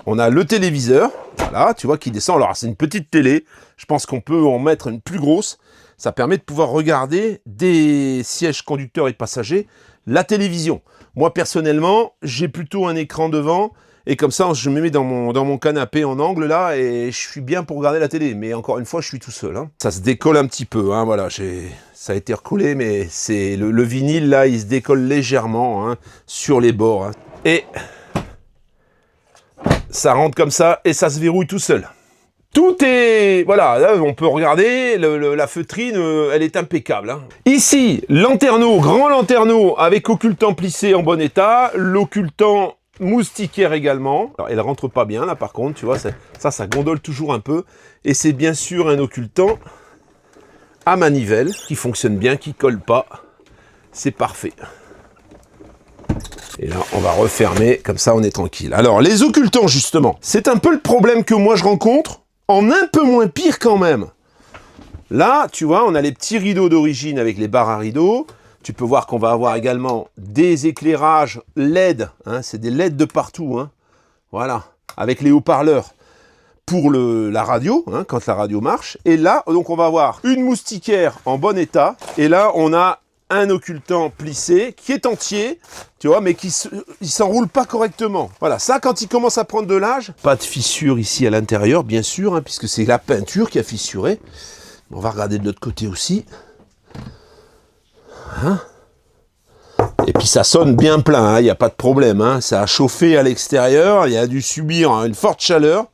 on a le téléviseur, voilà, tu vois, qui descend. Alors, c'est une petite télé. Je pense qu'on peut en mettre une plus grosse. Ça permet de pouvoir regarder des sièges conducteurs et passagers, la télévision. Moi, personnellement, j'ai plutôt un écran devant. Et comme ça, je me mets dans mon canapé en angle, là, et je suis bien pour regarder la télé. Mais encore une fois, je suis tout seul. Hein. Ça se décolle un petit peu, hein, voilà. Ça a été recollé, mais c'est le vinyle, là, il se décolle légèrement, hein, sur les bords. Hein. Et ça rentre comme ça, et ça se verrouille tout seul. Tout est... Voilà, là, on peut regarder, la feutrine, elle est impeccable. Hein. Ici, lanterneau, grand lanterneau, avec occultant plissé en bon état, l'occultant... moustiquaire également. Alors, elle rentre pas bien là par contre, tu vois, ça gondole toujours un peu. Et c'est bien sûr un occultant à manivelle qui fonctionne bien, qui colle pas. C'est parfait. Et là, on va refermer, comme ça on est tranquille. Alors, les occultants justement, c'est un peu le problème que moi je rencontre, en un peu moins pire quand même. Là, tu vois, on a les petits rideaux d'origine avec les barres à rideaux. Tu peux voir qu'on va avoir également des éclairages LED, hein, c'est des LED de partout, hein, voilà, avec les haut-parleurs pour la radio, hein, quand la radio marche. Et là, donc on va avoir une moustiquaire en bon état. Et là, on a un occultant plissé qui est entier, tu vois, mais il s'enroule pas correctement. Voilà, ça, quand il commence à prendre de l'âge, pas de fissure ici à l'intérieur, bien sûr, hein, puisque c'est la peinture qui a fissuré. On va regarder de l'autre côté aussi. Hein? Et puis ça sonne bien plein, il n'y a pas de problème. Hein. Ça a chauffé à l'extérieur, il y a dû subir une forte chaleur.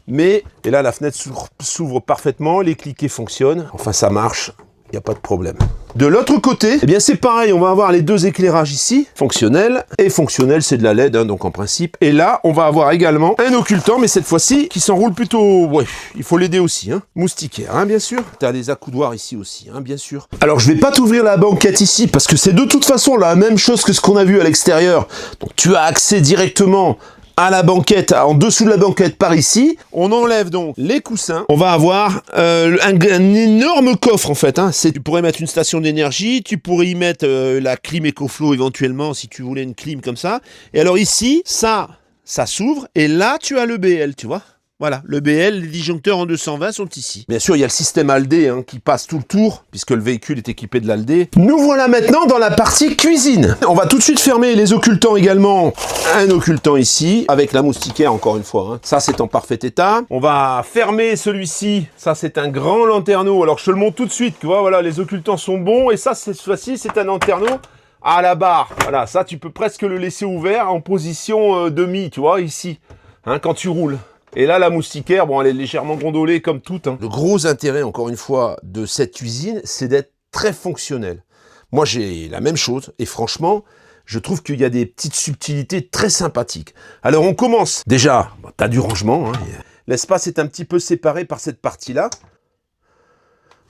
Mais, et là la fenêtre s'ouvre parfaitement, les cliquets fonctionnent. Enfin ça marche, il n'y a pas de problème. De l'autre côté, eh bien c'est pareil, on va avoir les deux éclairages ici, fonctionnels. Et fonctionnel, c'est de la LED, hein, donc en principe. Et là, on va avoir également un occultant, mais cette fois-ci, qui s'enroule plutôt... Ouais, il faut l'aider aussi, hein. Moustiquaire, hein, bien sûr. Tu as des accoudoirs ici aussi, hein, bien sûr. Alors, je vais pas t'ouvrir la banquette ici, parce que c'est de toute façon la même chose que ce qu'on a vu à l'extérieur. Donc, tu as accès directement à la banquette, en dessous de la banquette par ici. On enlève donc les coussins. On va avoir un énorme coffre en fait. Hein. Tu pourrais mettre une station d'énergie, tu pourrais y mettre la clim EcoFlow éventuellement si tu voulais une clim comme ça. Et alors ici, ça s'ouvre et là tu as le BL, tu vois. Voilà, le BL, les disjoncteurs en 220 sont ici. Bien sûr, il y a le système Aldé hein, qui passe tout le tour, puisque le véhicule est équipé de l'Aldé. Nous voilà maintenant dans la partie cuisine. On va tout de suite fermer les occultants également. Un occultant ici, avec la moustiquaire encore une fois. Hein. Ça, c'est en parfait état. On va fermer celui-ci. Ça, c'est un grand lanterneau. Alors, je te le montre tout de suite. Tu vois, voilà, les occultants sont bons. Et ça, cette fois-ci, c'est un lanterneau à la barre. Voilà, ça, tu peux presque le laisser ouvert en position demi, tu vois, ici, hein, quand tu roules. Et là, la moustiquaire, bon, elle est légèrement gondolée comme toute. Hein. Le gros intérêt, encore une fois, de cette cuisine, c'est d'être très fonctionnelle. Moi, j'ai la même chose. Et franchement, je trouve qu'il y a des petites subtilités très sympathiques. Alors, on commence. Déjà, bon, tu as du rangement. Hein. L'espace est un petit peu séparé par cette partie-là.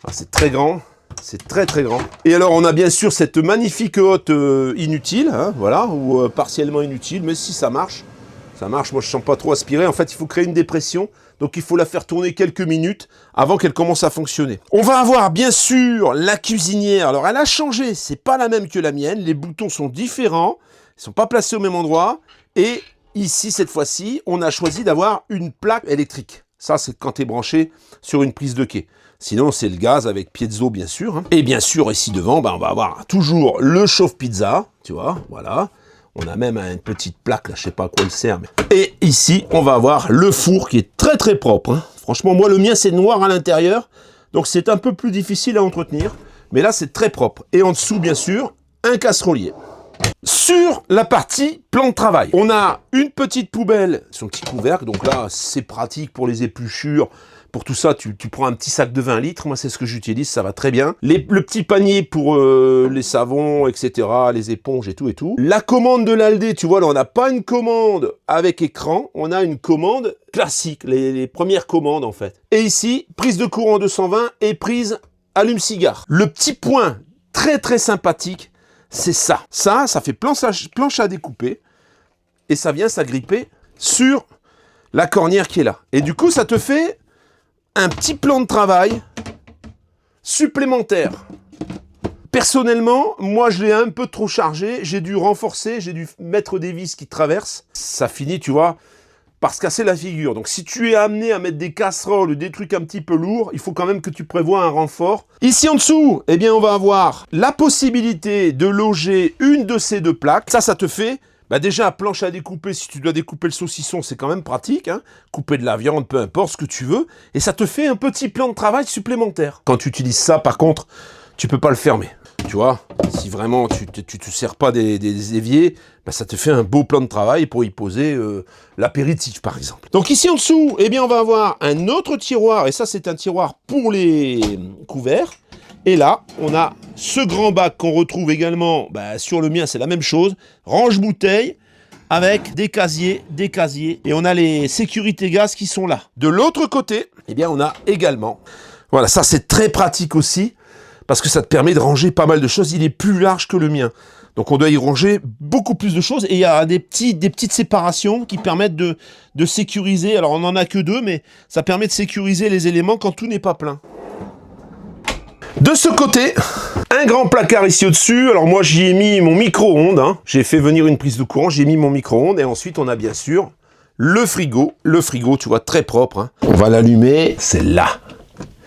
Ah, c'est très grand. C'est très très grand. Et alors, on a bien sûr cette magnifique hotte inutile, hein, voilà, ou partiellement inutile, mais si ça marche. Ça marche, moi je ne sens pas trop aspiré. En fait, il faut créer une dépression. Donc il faut la faire tourner quelques minutes avant qu'elle commence à fonctionner. On va avoir bien sûr la cuisinière. Alors elle a changé, c'est pas la même que la mienne. Les boutons sont différents, ils ne sont pas placés au même endroit. Et ici, cette fois-ci, on a choisi d'avoir une plaque électrique. Ça, c'est quand tu es branché sur une prise de quai. Sinon, c'est le gaz avec piezo, bien sûr. Hein. Et bien sûr, ici devant, on va avoir toujours le chauffe-pizza. Tu vois, voilà. On a même une petite plaque, là, je sais pas à quoi il sert. Mais... Et ici, on va avoir le four qui est très très propre. Hein. Franchement, moi, le mien, c'est noir à l'intérieur. Donc, c'est un peu plus difficile à entretenir. Mais là, c'est très propre. Et en dessous, bien sûr, un casserolier. Sur la partie plan de travail, on a une petite poubelle, son petit couvercle. Donc là, c'est pratique pour les épluchures. Pour tout ça, tu prends un petit sac de 20 litres. Moi, c'est ce que j'utilise, ça va très bien. Le petit panier pour les savons, etc., les éponges et tout et tout. La commande de l'Aldé, tu vois, là, on n'a pas une commande avec écran. On a une commande classique, les premières commandes, en fait. Et ici, prise de courant 220 et prise allume-cigare. Le petit point très, très sympathique, c'est ça. Ça fait planche à découper. Et ça vient s'agripper sur la cornière qui est là. Et du coup, ça te fait... un petit plan de travail supplémentaire. Personnellement, moi je l'ai un peu trop chargé, j'ai dû renforcer, j'ai dû mettre des vis qui traversent. Ça finit, tu vois, par se casser la figure. Donc si tu es amené à mettre des casseroles ou des trucs un petit peu lourds, il faut quand même que tu prévois un renfort. Ici en dessous, eh bien on va avoir la possibilité de loger une de ces deux plaques. Ça te fait... Bah déjà, planche à découper, si tu dois découper le saucisson, c'est quand même pratique. Hein. Couper de la viande, peu importe ce que tu veux. Et ça te fait un petit plan de travail supplémentaire. Quand tu utilises ça, par contre, tu peux pas le fermer. Tu vois, si vraiment tu te sers pas des éviers, bah ça te fait un beau plan de travail pour y poser l'apéritif, par exemple. Donc ici en dessous, eh bien, on va avoir un autre tiroir. Et ça, c'est un tiroir pour les couverts. Et là, on a ce grand bac qu'on retrouve également, sur le mien, c'est la même chose. Range-bouteilles avec des casiers. Et on a les sécurités gaz qui sont là. De l'autre côté, eh bien, on a également... Voilà, ça c'est très pratique aussi, parce que ça te permet de ranger pas mal de choses. Il est plus large que le mien. Donc on doit y ranger beaucoup plus de choses. Et il y a des petites séparations qui permettent de sécuriser. Alors on n'en a que 2, mais ça permet de sécuriser les éléments quand tout n'est pas plein. De ce côté, un grand placard ici au-dessus. Alors moi, j'y ai mis mon micro-ondes. Hein. J'ai fait venir une prise de courant, j'ai mis mon micro-ondes. Et ensuite, on a bien sûr Le frigo, tu vois, très propre. Hein. On va l'allumer, c'est là.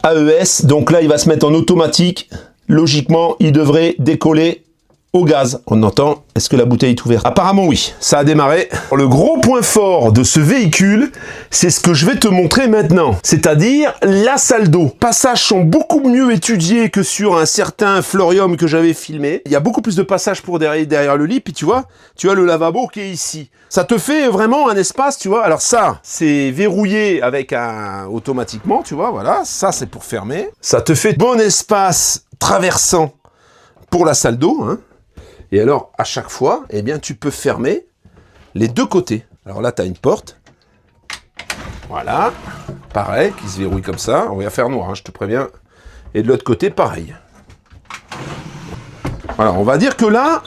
AES, donc là, il va se mettre en automatique. Logiquement, il devrait décoller au gaz. On entend, est-ce que la bouteille est ouverte? Apparemment oui, ça a démarré. Le gros point fort de ce véhicule, c'est ce que je vais te montrer maintenant. C'est-à-dire la salle d'eau. Passages sont beaucoup mieux étudiés que sur un certain Florium que j'avais filmé. Il y a beaucoup plus de passages pour derrière le lit, puis tu vois, tu as le lavabo qui est ici. Ça te fait vraiment un espace, tu vois. Alors ça, c'est verrouillé avec un automatiquement, tu vois, voilà. Ça, c'est pour fermer. Ça te fait bon espace traversant pour la salle d'eau, hein. Et alors, à chaque fois, eh bien, tu peux fermer les deux côtés. Alors là, tu as une porte. Voilà. Pareil, qui se verrouille comme ça. On va faire noir, hein, je te préviens. Et de l'autre côté, pareil. Voilà, on va dire que là,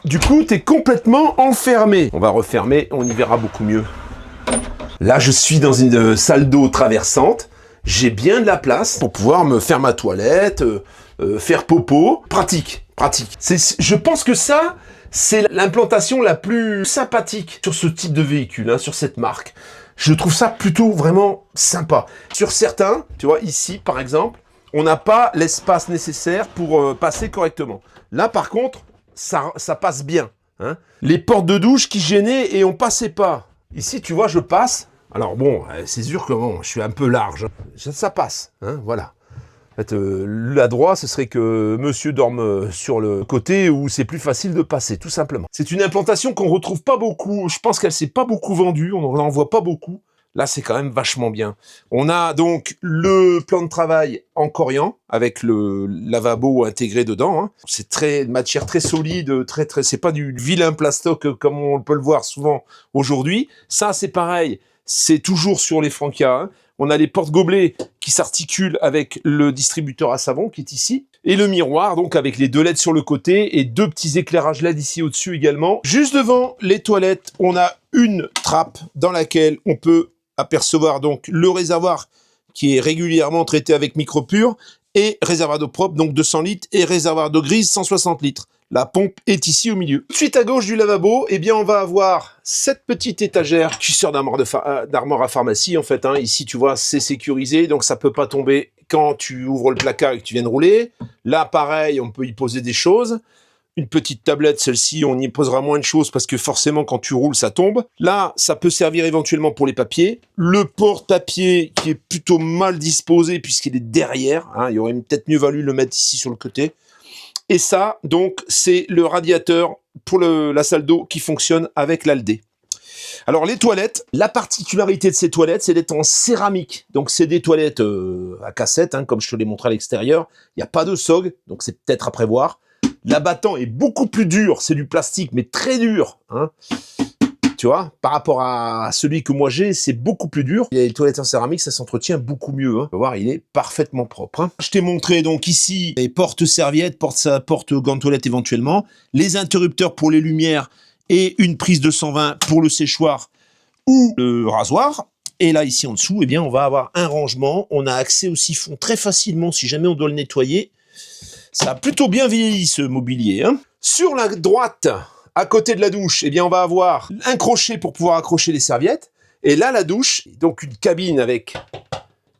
du coup, tu es complètement enfermé. On va refermer, on y verra beaucoup mieux. Là, je suis dans une salle d'eau traversante. J'ai bien de la place pour pouvoir me faire ma toilette, faire popo. Pratique. Je pense que ça, c'est l'implantation la plus sympathique sur ce type de véhicule, hein, sur cette marque. Je trouve ça plutôt vraiment sympa. Sur certains, tu vois, ici par exemple, on n'a pas l'espace nécessaire pour passer correctement. Là par contre, ça passe bien. Hein. Les portes de douche qui gênaient et on passait pas. Ici, tu vois, je passe. Alors bon, c'est sûr que bon, je suis un peu large. Ça passe, hein, voilà. En fait, la droite, ce serait que monsieur dorme sur le côté où c'est plus facile de passer, tout simplement. C'est une implantation qu'on retrouve pas beaucoup. Je pense qu'elle s'est pas beaucoup vendue, on n'en voit pas beaucoup. Là, c'est quand même vachement bien. On a donc le plan de travail en corian, avec le lavabo intégré dedans. Hein. C'est une matière très solide, c'est pas du vilain plastoc comme on peut le voir souvent aujourd'hui. Ça, c'est pareil, c'est toujours sur les Frankia, hein. On a les portes-gobelets qui s'articulent avec le distributeur à savon qui est ici. Et le miroir, donc avec les deux LED sur le côté et deux petits éclairages LED ici au-dessus également. Juste devant les toilettes, on a une trappe dans laquelle on peut apercevoir donc le réservoir qui est régulièrement traité avec micropur et réservoir d'eau propre, donc 200 litres, et réservoir d'eau grise, 160 litres. La pompe est ici au milieu. Tout de suite à gauche du lavabo, eh bien, on va avoir cette petite étagère qui sort d'armoire à pharmacie, en fait. Hein. Ici, tu vois, c'est sécurisé, donc ça peut pas tomber quand tu ouvres le placard et que tu viens de rouler. Là, pareil, on peut y poser des choses. Une petite tablette, celle-ci, on y posera moins de choses parce que forcément, quand tu roules, ça tombe. Là, ça peut servir éventuellement pour les papiers. Le porte-papier qui est plutôt mal disposé puisqu'il est derrière. Hein. Il aurait peut-être mieux valu le mettre ici sur le côté. Et ça, donc, c'est le radiateur pour la salle d'eau qui fonctionne avec l'ALD. Alors, les toilettes, la particularité de ces toilettes, c'est d'être en céramique. Donc, c'est des toilettes à cassette, hein, comme je te l'ai montré à l'extérieur. Il n'y a pas de SOG, donc c'est peut-être à prévoir. L'abattant est beaucoup plus dur, c'est du plastique, mais très dur. Hein. Tu vois, par rapport à celui que moi j'ai, c'est beaucoup plus dur. Les toilettes en céramique, ça s'entretient beaucoup mieux. Hein. Tu vas voir, il est parfaitement propre. Hein. Je t'ai montré donc ici les porte-serviettes, porte-gants de toilette éventuellement, les interrupteurs pour les lumières et une prise de 120 pour le séchoir ou le rasoir. Et là, ici en dessous, eh bien, on va avoir un rangement. On a accès au siphon très facilement si jamais on doit le nettoyer. Ça a plutôt bien vieilli ce mobilier. Hein. Sur la droite, à côté de la douche, eh bien, on va avoir un crochet pour pouvoir accrocher les serviettes. Et là, la douche, donc une cabine avec...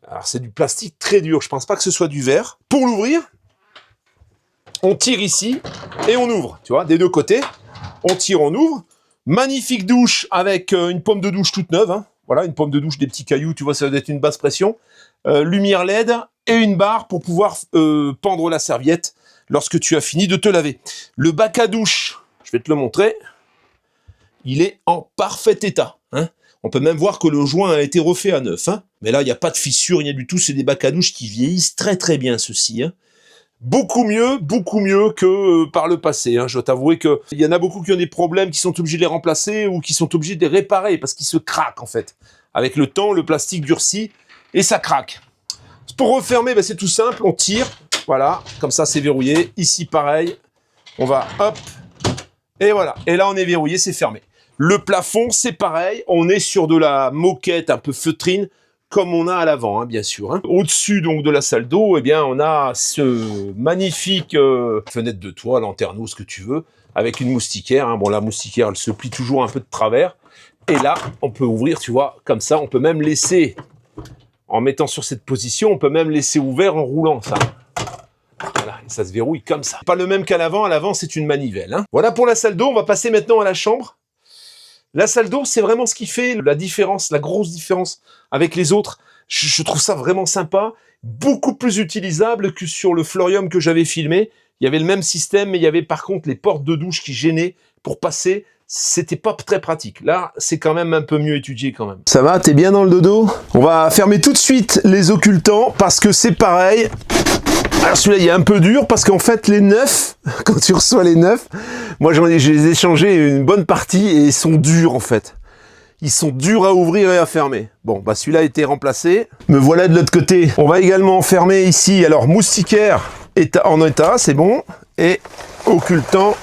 Alors, c'est du plastique très dur. Je pense pas que ce soit du verre. Pour l'ouvrir, on tire ici et on ouvre. Tu vois, des deux côtés. On tire, on ouvre. Magnifique douche avec une pomme de douche toute neuve. Hein. Voilà, une pomme de douche, des petits cailloux. Tu vois, ça doit être une basse pression. Lumière LED et une barre pour pouvoir pendre la serviette lorsque tu as fini de te laver. Le bac à douche, je vais te le montrer, il est en parfait état. Hein. On peut même voir que le joint a été refait à neuf. Hein. Mais là, il n'y a pas de fissure, rien du tout. C'est des bacs à douche qui vieillissent très très bien, ceux-ci. Hein. Beaucoup mieux que par le passé. Hein. Je dois t'avouer qu'il y en a beaucoup qui ont des problèmes, qui sont obligés de les remplacer ou qui sont obligés de les réparer parce qu'ils se craquent en fait. Avec le temps, le plastique durcit et ça craque. Pour refermer, ben, c'est tout simple, on tire, voilà, comme ça c'est verrouillé. Ici pareil, on va hop, et voilà. Et là on est verrouillé, c'est fermé. Le plafond, c'est pareil, on est sur de la moquette un peu feutrine, comme on a à l'avant, hein, bien sûr. Hein. Au-dessus donc de la salle d'eau, eh bien on a ce magnifique fenêtre de toit, lanterneau, ce que tu veux, avec une moustiquaire. Hein. Bon, la moustiquaire, elle se plie toujours un peu de travers. Et là, on peut ouvrir, tu vois, comme ça. On peut même laisser, en mettant sur cette position, on peut même laisser ouvert en roulant, ça. Voilà, et ça se verrouille comme ça. Pas le même qu'à l'avant. À l'avant, c'est une manivelle. Hein. Voilà pour la salle d'eau. On va passer maintenant à la chambre. La salle d'eau, c'est vraiment ce qui fait la différence, la grosse différence avec les autres. Je trouve ça vraiment sympa. Beaucoup plus utilisable que sur le Florium que j'avais filmé. Il y avait le même système, mais il y avait par contre les portes de douche qui gênaient pour passer. C'était pas très pratique. Là, c'est quand même un peu mieux étudié quand même. Ça va, t'es bien dans le dodo? On va fermer tout de suite les occultants parce que c'est pareil. Alors celui-là, il est un peu dur parce qu'en fait, les neufs, quand tu reçois les neufs, moi je les ai changés une bonne partie et ils sont durs en fait. Ils sont durs à ouvrir et à fermer. Bon, bah celui-là a été remplacé. Me voilà de l'autre côté. On va également fermer ici. Alors, moustiquaire en état, c'est bon. Et occultant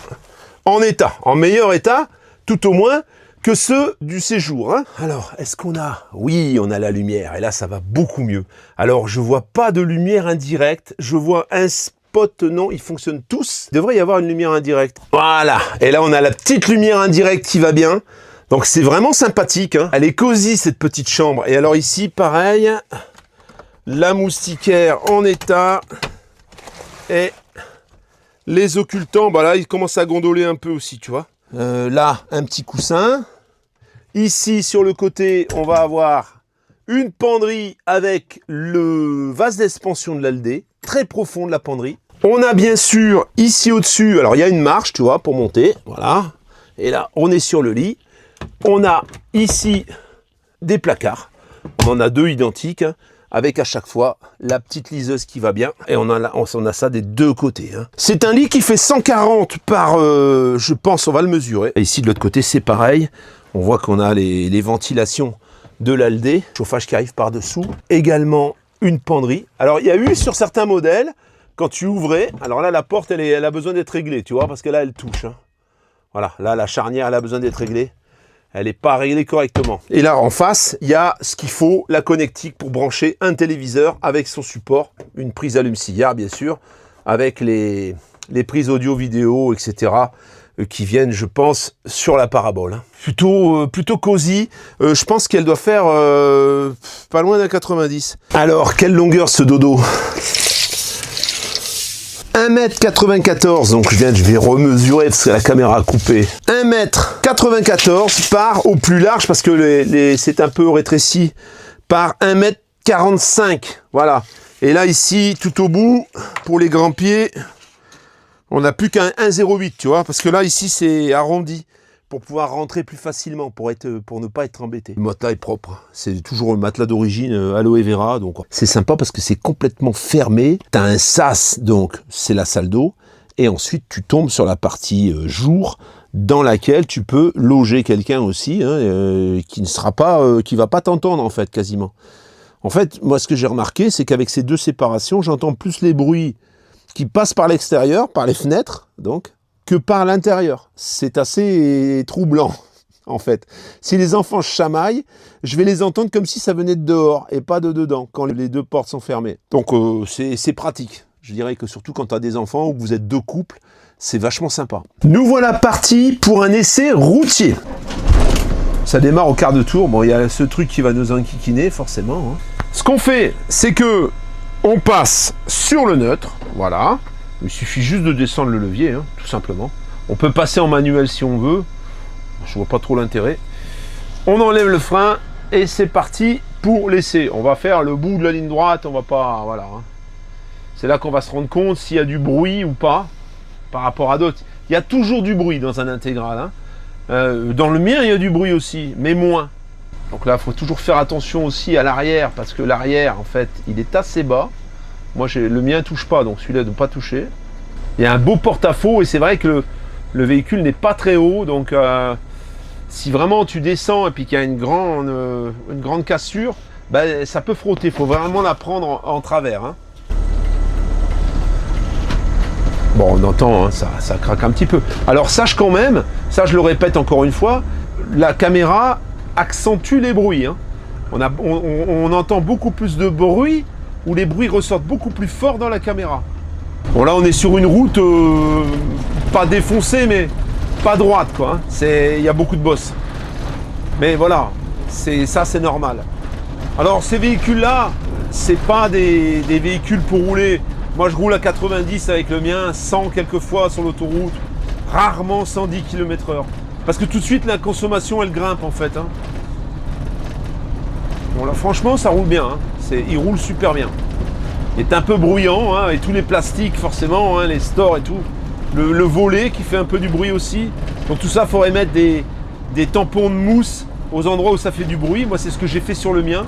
en état. En meilleur état, tout au moins, que ceux du séjour. Hein. Alors, est-ce qu'on a... Oui, on a la lumière. Et là, ça va beaucoup mieux. Alors, je vois pas de lumière indirecte. Je vois un spot. Non, ils fonctionnent tous. Il devrait y avoir une lumière indirecte. Voilà. Et là, on a la petite lumière indirecte qui va bien. Donc c'est vraiment sympathique, hein. Elle est cosy cette petite chambre. Et alors ici, pareil, la moustiquaire en état et les occultants, bah là, ils commencent à gondoler un peu aussi, tu vois. Là, un petit coussin. Ici, sur le côté, on va avoir une penderie avec le vase d'expansion de l'Aldé, très profonde la penderie. On a bien sûr ici au-dessus, alors il y a une marche, tu vois, pour monter, voilà. Et là, on est sur le lit. On a ici des placards, on en a deux identiques, hein, avec à chaque fois la petite liseuse qui va bien, et on a ça des deux côtés. Hein. C'est un lit qui fait 140 par, je pense, on va le mesurer. Et ici de l'autre côté c'est pareil, on voit qu'on a les ventilations de l'Aldé, chauffage qui arrive par-dessous, également une penderie. Alors il y a eu sur certains modèles, quand tu ouvrais, alors là la porte elle a besoin d'être réglée, tu vois, parce que là elle touche. Hein. Voilà, là la charnière elle a besoin d'être réglée. Elle n'est pas réglée correctement. Et là, en face, il y a ce qu'il faut, la connectique pour brancher un téléviseur avec son support, une prise allume-cigare, bien sûr, avec les prises audio-vidéo, etc., qui viennent, je pense, sur la parabole. Hein. Plutôt cosy. Je pense qu'elle doit faire pas loin d'un 90. Alors, quelle longueur ce dodo ? 1m94, donc je vais remesurer parce que la caméra a coupé. 1m94 par au plus large, parce que c'est un peu rétréci, par 1m45. Voilà. Et là, ici, tout au bout, pour les grands pieds, on n'a plus qu'un 1,08, tu vois, parce que là, ici, c'est arrondi. Pour pouvoir rentrer plus facilement, pour ne pas être embêté. Le matelas est propre, c'est toujours le matelas d'origine aloe vera, donc c'est sympa parce que c'est complètement fermé. Tu as un sas, donc c'est la salle d'eau, et ensuite tu tombes sur la partie jour, dans laquelle tu peux loger quelqu'un aussi, hein, qui va pas t'entendre en fait, quasiment. En fait, moi ce que j'ai remarqué, c'est qu'avec ces deux séparations, j'entends plus les bruits qui passent par l'extérieur, par les fenêtres, donc, que par l'intérieur. C'est assez troublant, en fait. Si les enfants chamaillent, je vais les entendre comme si ça venait de dehors et pas de dedans, quand les deux portes sont fermées. Donc c'est pratique. Je dirais que surtout quand tu as des enfants ou que vous êtes deux couples, c'est vachement sympa. Nous voilà partis pour un essai routier. Ça démarre au quart de tour. Bon, il y a ce truc qui va nous enquiquiner, forcément. Hein. Ce qu'on fait, c'est que on passe sur le neutre, voilà. Il suffit juste de descendre le levier, hein, tout simplement. On peut passer en manuel si on veut. Je vois pas trop l'intérêt. On enlève le frein et c'est parti pour l'essai. On va faire le bout de la ligne droite, on va pas... Voilà. Hein. C'est là qu'on va se rendre compte s'il y a du bruit ou pas par rapport à d'autres. Il y a toujours du bruit dans un intégral. Hein. Dans le mien, il y a du bruit aussi, mais moins. Donc là, il faut toujours faire attention aussi à l'arrière, parce que l'arrière, en fait, il est assez bas. Moi, le mien ne touche pas, donc celui-là ne doit pas toucher. Il y a un beau porte-à-faux, et c'est vrai que le véhicule n'est pas très haut, donc si vraiment tu descends et puis qu'il y a une grande cassure, ben, ça peut frotter. Il faut vraiment la prendre en travers. Hein. Bon, on entend, hein, ça craque un petit peu. Alors sache quand même, ça je le répète encore une fois, la caméra accentue les bruits. Hein. On entend beaucoup plus de bruit, où les bruits ressortent beaucoup plus fort dans la caméra. Bon là on est sur une route pas défoncée, mais pas droite, quoi. Hein. Il y a beaucoup de bosses. Mais voilà, ça c'est normal. Alors ces véhicules-là, c'est pas des véhicules pour rouler. Moi je roule à 90 avec le mien, 100 quelquefois sur l'autoroute, rarement 110 km/h. Parce que tout de suite la consommation elle grimpe en fait. Hein. Bon là franchement ça roule bien, hein. Il roule super bien. Il est un peu bruyant, hein, et tous les plastiques forcément, hein, les stores et tout. Le volet qui fait un peu du bruit aussi. Donc tout ça, il faudrait mettre des tampons de mousse aux endroits où ça fait du bruit. Moi, c'est ce que j'ai fait sur le mien.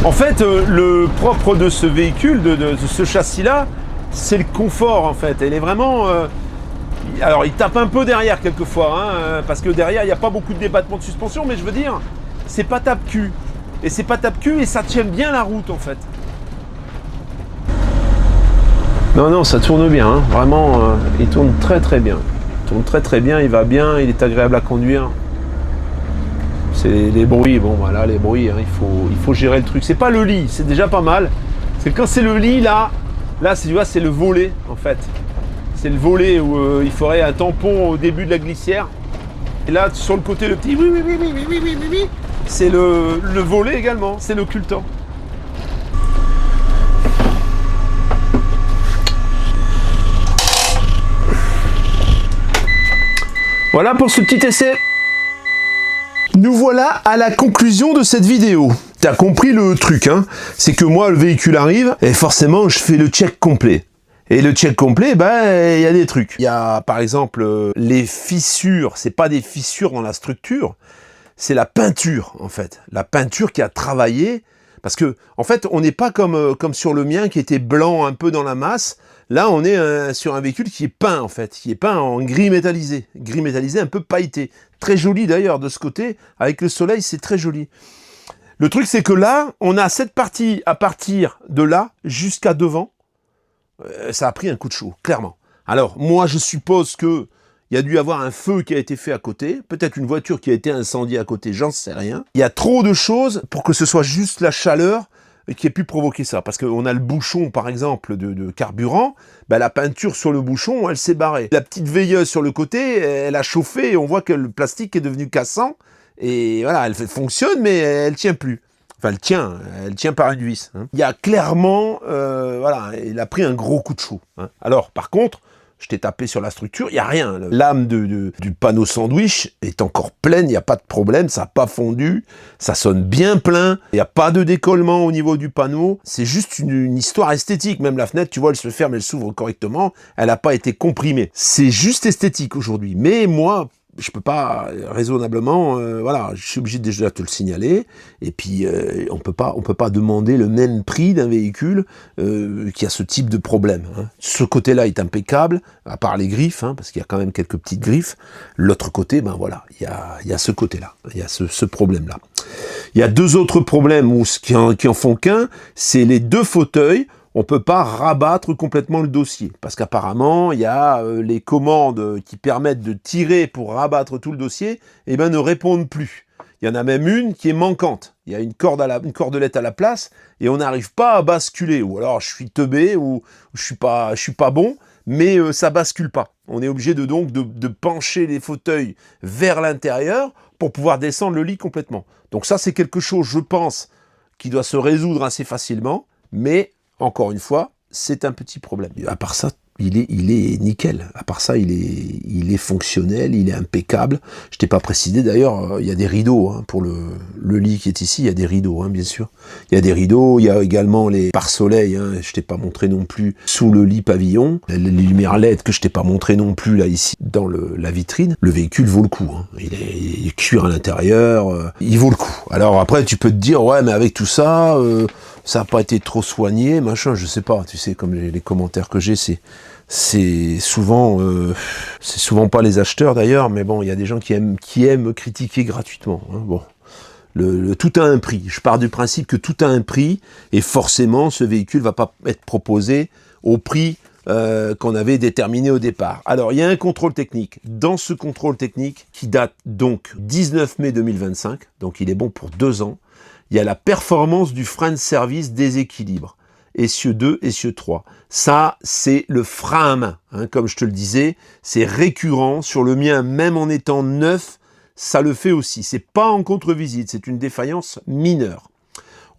En fait, le propre de ce véhicule, de ce châssis-là, c'est le confort, en fait. Il est vraiment... alors, il tape un peu derrière, quelquefois, hein, parce que derrière, il n'y a pas beaucoup de débattement de suspension, mais je veux dire, c'est pas tape-cul. Et c'est pas tape-cul et ça tient bien la route, en fait. Non, ça tourne bien, hein. Vraiment, il tourne très très bien. Il tourne très très bien, il va bien, il est agréable à conduire. C'est les bruits, bon voilà, les bruits, hein, il faut gérer le truc. C'est pas le lit, c'est déjà pas mal. C'est quand c'est le lit, là tu vois, c'est le volet, en fait. C'est le volet où il faudrait un tampon au début de la glissière. Et là, sur le côté, le petit oui, c'est le volet également, c'est l'occultant. Voilà pour ce petit essai. Nous voilà à la conclusion de cette vidéo. T'as compris le truc, hein? C'est que moi, le véhicule arrive et forcément, je fais le check complet. Et le check complet, ben, il y a des trucs. Il y a, par exemple, les fissures. C'est pas des fissures dans la structure, c'est la peinture, en fait. La peinture qui a travaillé. Parce que, en fait, on n'est pas comme sur le mien qui était blanc un peu dans la masse. Là, on est sur un véhicule qui est peint, en fait, qui est peint en gris métallisé un peu pailleté. Très joli, d'ailleurs, de ce côté. Avec le soleil, c'est très joli. Le truc, c'est que là, on a cette partie à partir de là jusqu'à devant. Ça a pris un coup de chaud, clairement. Alors, moi, je suppose que il y a dû avoir un feu qui a été fait à côté, peut-être une voiture qui a été incendiée à côté, j'en sais rien. Il y a trop de choses pour que ce soit juste la chaleur qui ait pu provoquer ça. Parce qu'on a le bouchon, par exemple, de carburant, ben, la peinture sur le bouchon, elle s'est barrée. La petite veilleuse sur le côté, elle a chauffé et on voit que le plastique est devenu cassant. Et voilà, elle fonctionne, mais elle tient plus. Enfin, elle tient par une vis. Hein. Il y a clairement, voilà, il a pris un gros coup de chaud. Hein. Alors, par contre, je t'ai tapé sur la structure, il n'y a rien. L'âme du panneau sandwich est encore pleine, il n'y a pas de problème, ça n'a pas fondu, ça sonne bien plein, il n'y a pas de décollement au niveau du panneau, c'est juste une histoire esthétique. Même la fenêtre, tu vois, elle se ferme, elle s'ouvre correctement, elle n'a pas été comprimée. C'est juste esthétique aujourd'hui, mais moi... je peux pas raisonnablement, voilà, je suis obligé déjà de te le signaler. Et puis on peut pas demander le même prix d'un véhicule qui a ce type de problème. Hein. Ce côté-là est impeccable, à part les griffes, hein, parce qu'il y a quand même quelques petites griffes. L'autre côté, ben voilà, il y a ce côté-là, il y a ce problème-là. Il y a deux autres problèmes qui en font qu'un, c'est les deux fauteuils. On peut pas rabattre complètement le dossier, parce qu'apparemment, il y a les commandes qui permettent de tirer pour rabattre tout le dossier, et ben ne répondent plus. Il y en a même une qui est manquante. Il y a une cordelette à la place, et on n'arrive pas à basculer. Ou alors je suis teubé, ou je suis pas bon, mais ça bascule pas. On est obligé de pencher les fauteuils vers l'intérieur pour pouvoir descendre le lit complètement. Donc ça, c'est quelque chose, je pense, qui doit se résoudre assez facilement, mais encore une fois, c'est un petit problème. À part ça, il est nickel. À part ça, il est fonctionnel, il est impeccable. Je t'ai pas précisé d'ailleurs, il y a des rideaux hein, pour le lit qui est ici. Il y a des rideaux, hein, bien sûr. Il y a des rideaux. Il y a également les pare-soleil. Hein, je t'ai pas montré non plus sous le lit pavillon. Les lumières LED que je t'ai pas montré non plus là ici dans la vitrine. Le véhicule vaut le coup. Hein. Il est cuir à l'intérieur. Il vaut le coup. Alors après, tu peux te dire ouais, mais avec tout ça. Ça n'a pas été trop soigné, machin, je sais pas, tu sais, comme les commentaires que j'ai, c'est souvent pas les acheteurs d'ailleurs, mais bon, il y a des gens qui aiment critiquer gratuitement. Hein, bon, tout a un prix. Je pars du principe que tout a un prix, et forcément, ce véhicule va pas être proposé au prix qu'on avait déterminé au départ. Alors, il y a un contrôle technique. Dans ce contrôle technique, qui date donc 19 mai 2025, donc il est bon pour 2 ans, il y a la performance du frein de service déséquilibre. essieu 2, essieu 3. Ça, c'est le frein à main. Hein, comme je te le disais, c'est récurrent. Sur le mien, même en étant neuf, ça le fait aussi. C'est pas en contre-visite, c'est une défaillance mineure.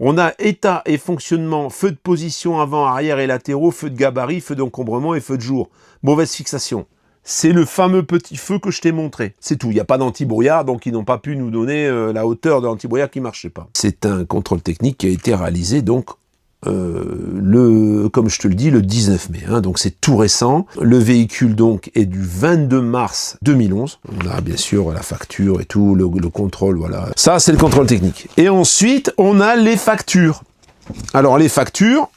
On a état et fonctionnement, feu de position avant, arrière et latéraux, feu de gabarit, feu d'encombrement et feu de jour. Mauvaise fixation. C'est le fameux petit feu que je t'ai montré. C'est tout. Il n'y a pas d'anti-brouillard, donc ils n'ont pas pu nous donner la hauteur de l'anti-brouillard qui ne marchait pas. C'est un contrôle technique qui a été réalisé donc comme je te le dis, le 19 mai. Hein, donc c'est tout récent. Le véhicule donc est du 22 mars 2011. On a bien sûr la facture et tout, le contrôle, voilà. Ça, c'est le contrôle technique. Et ensuite, on a les factures. Alors les factures,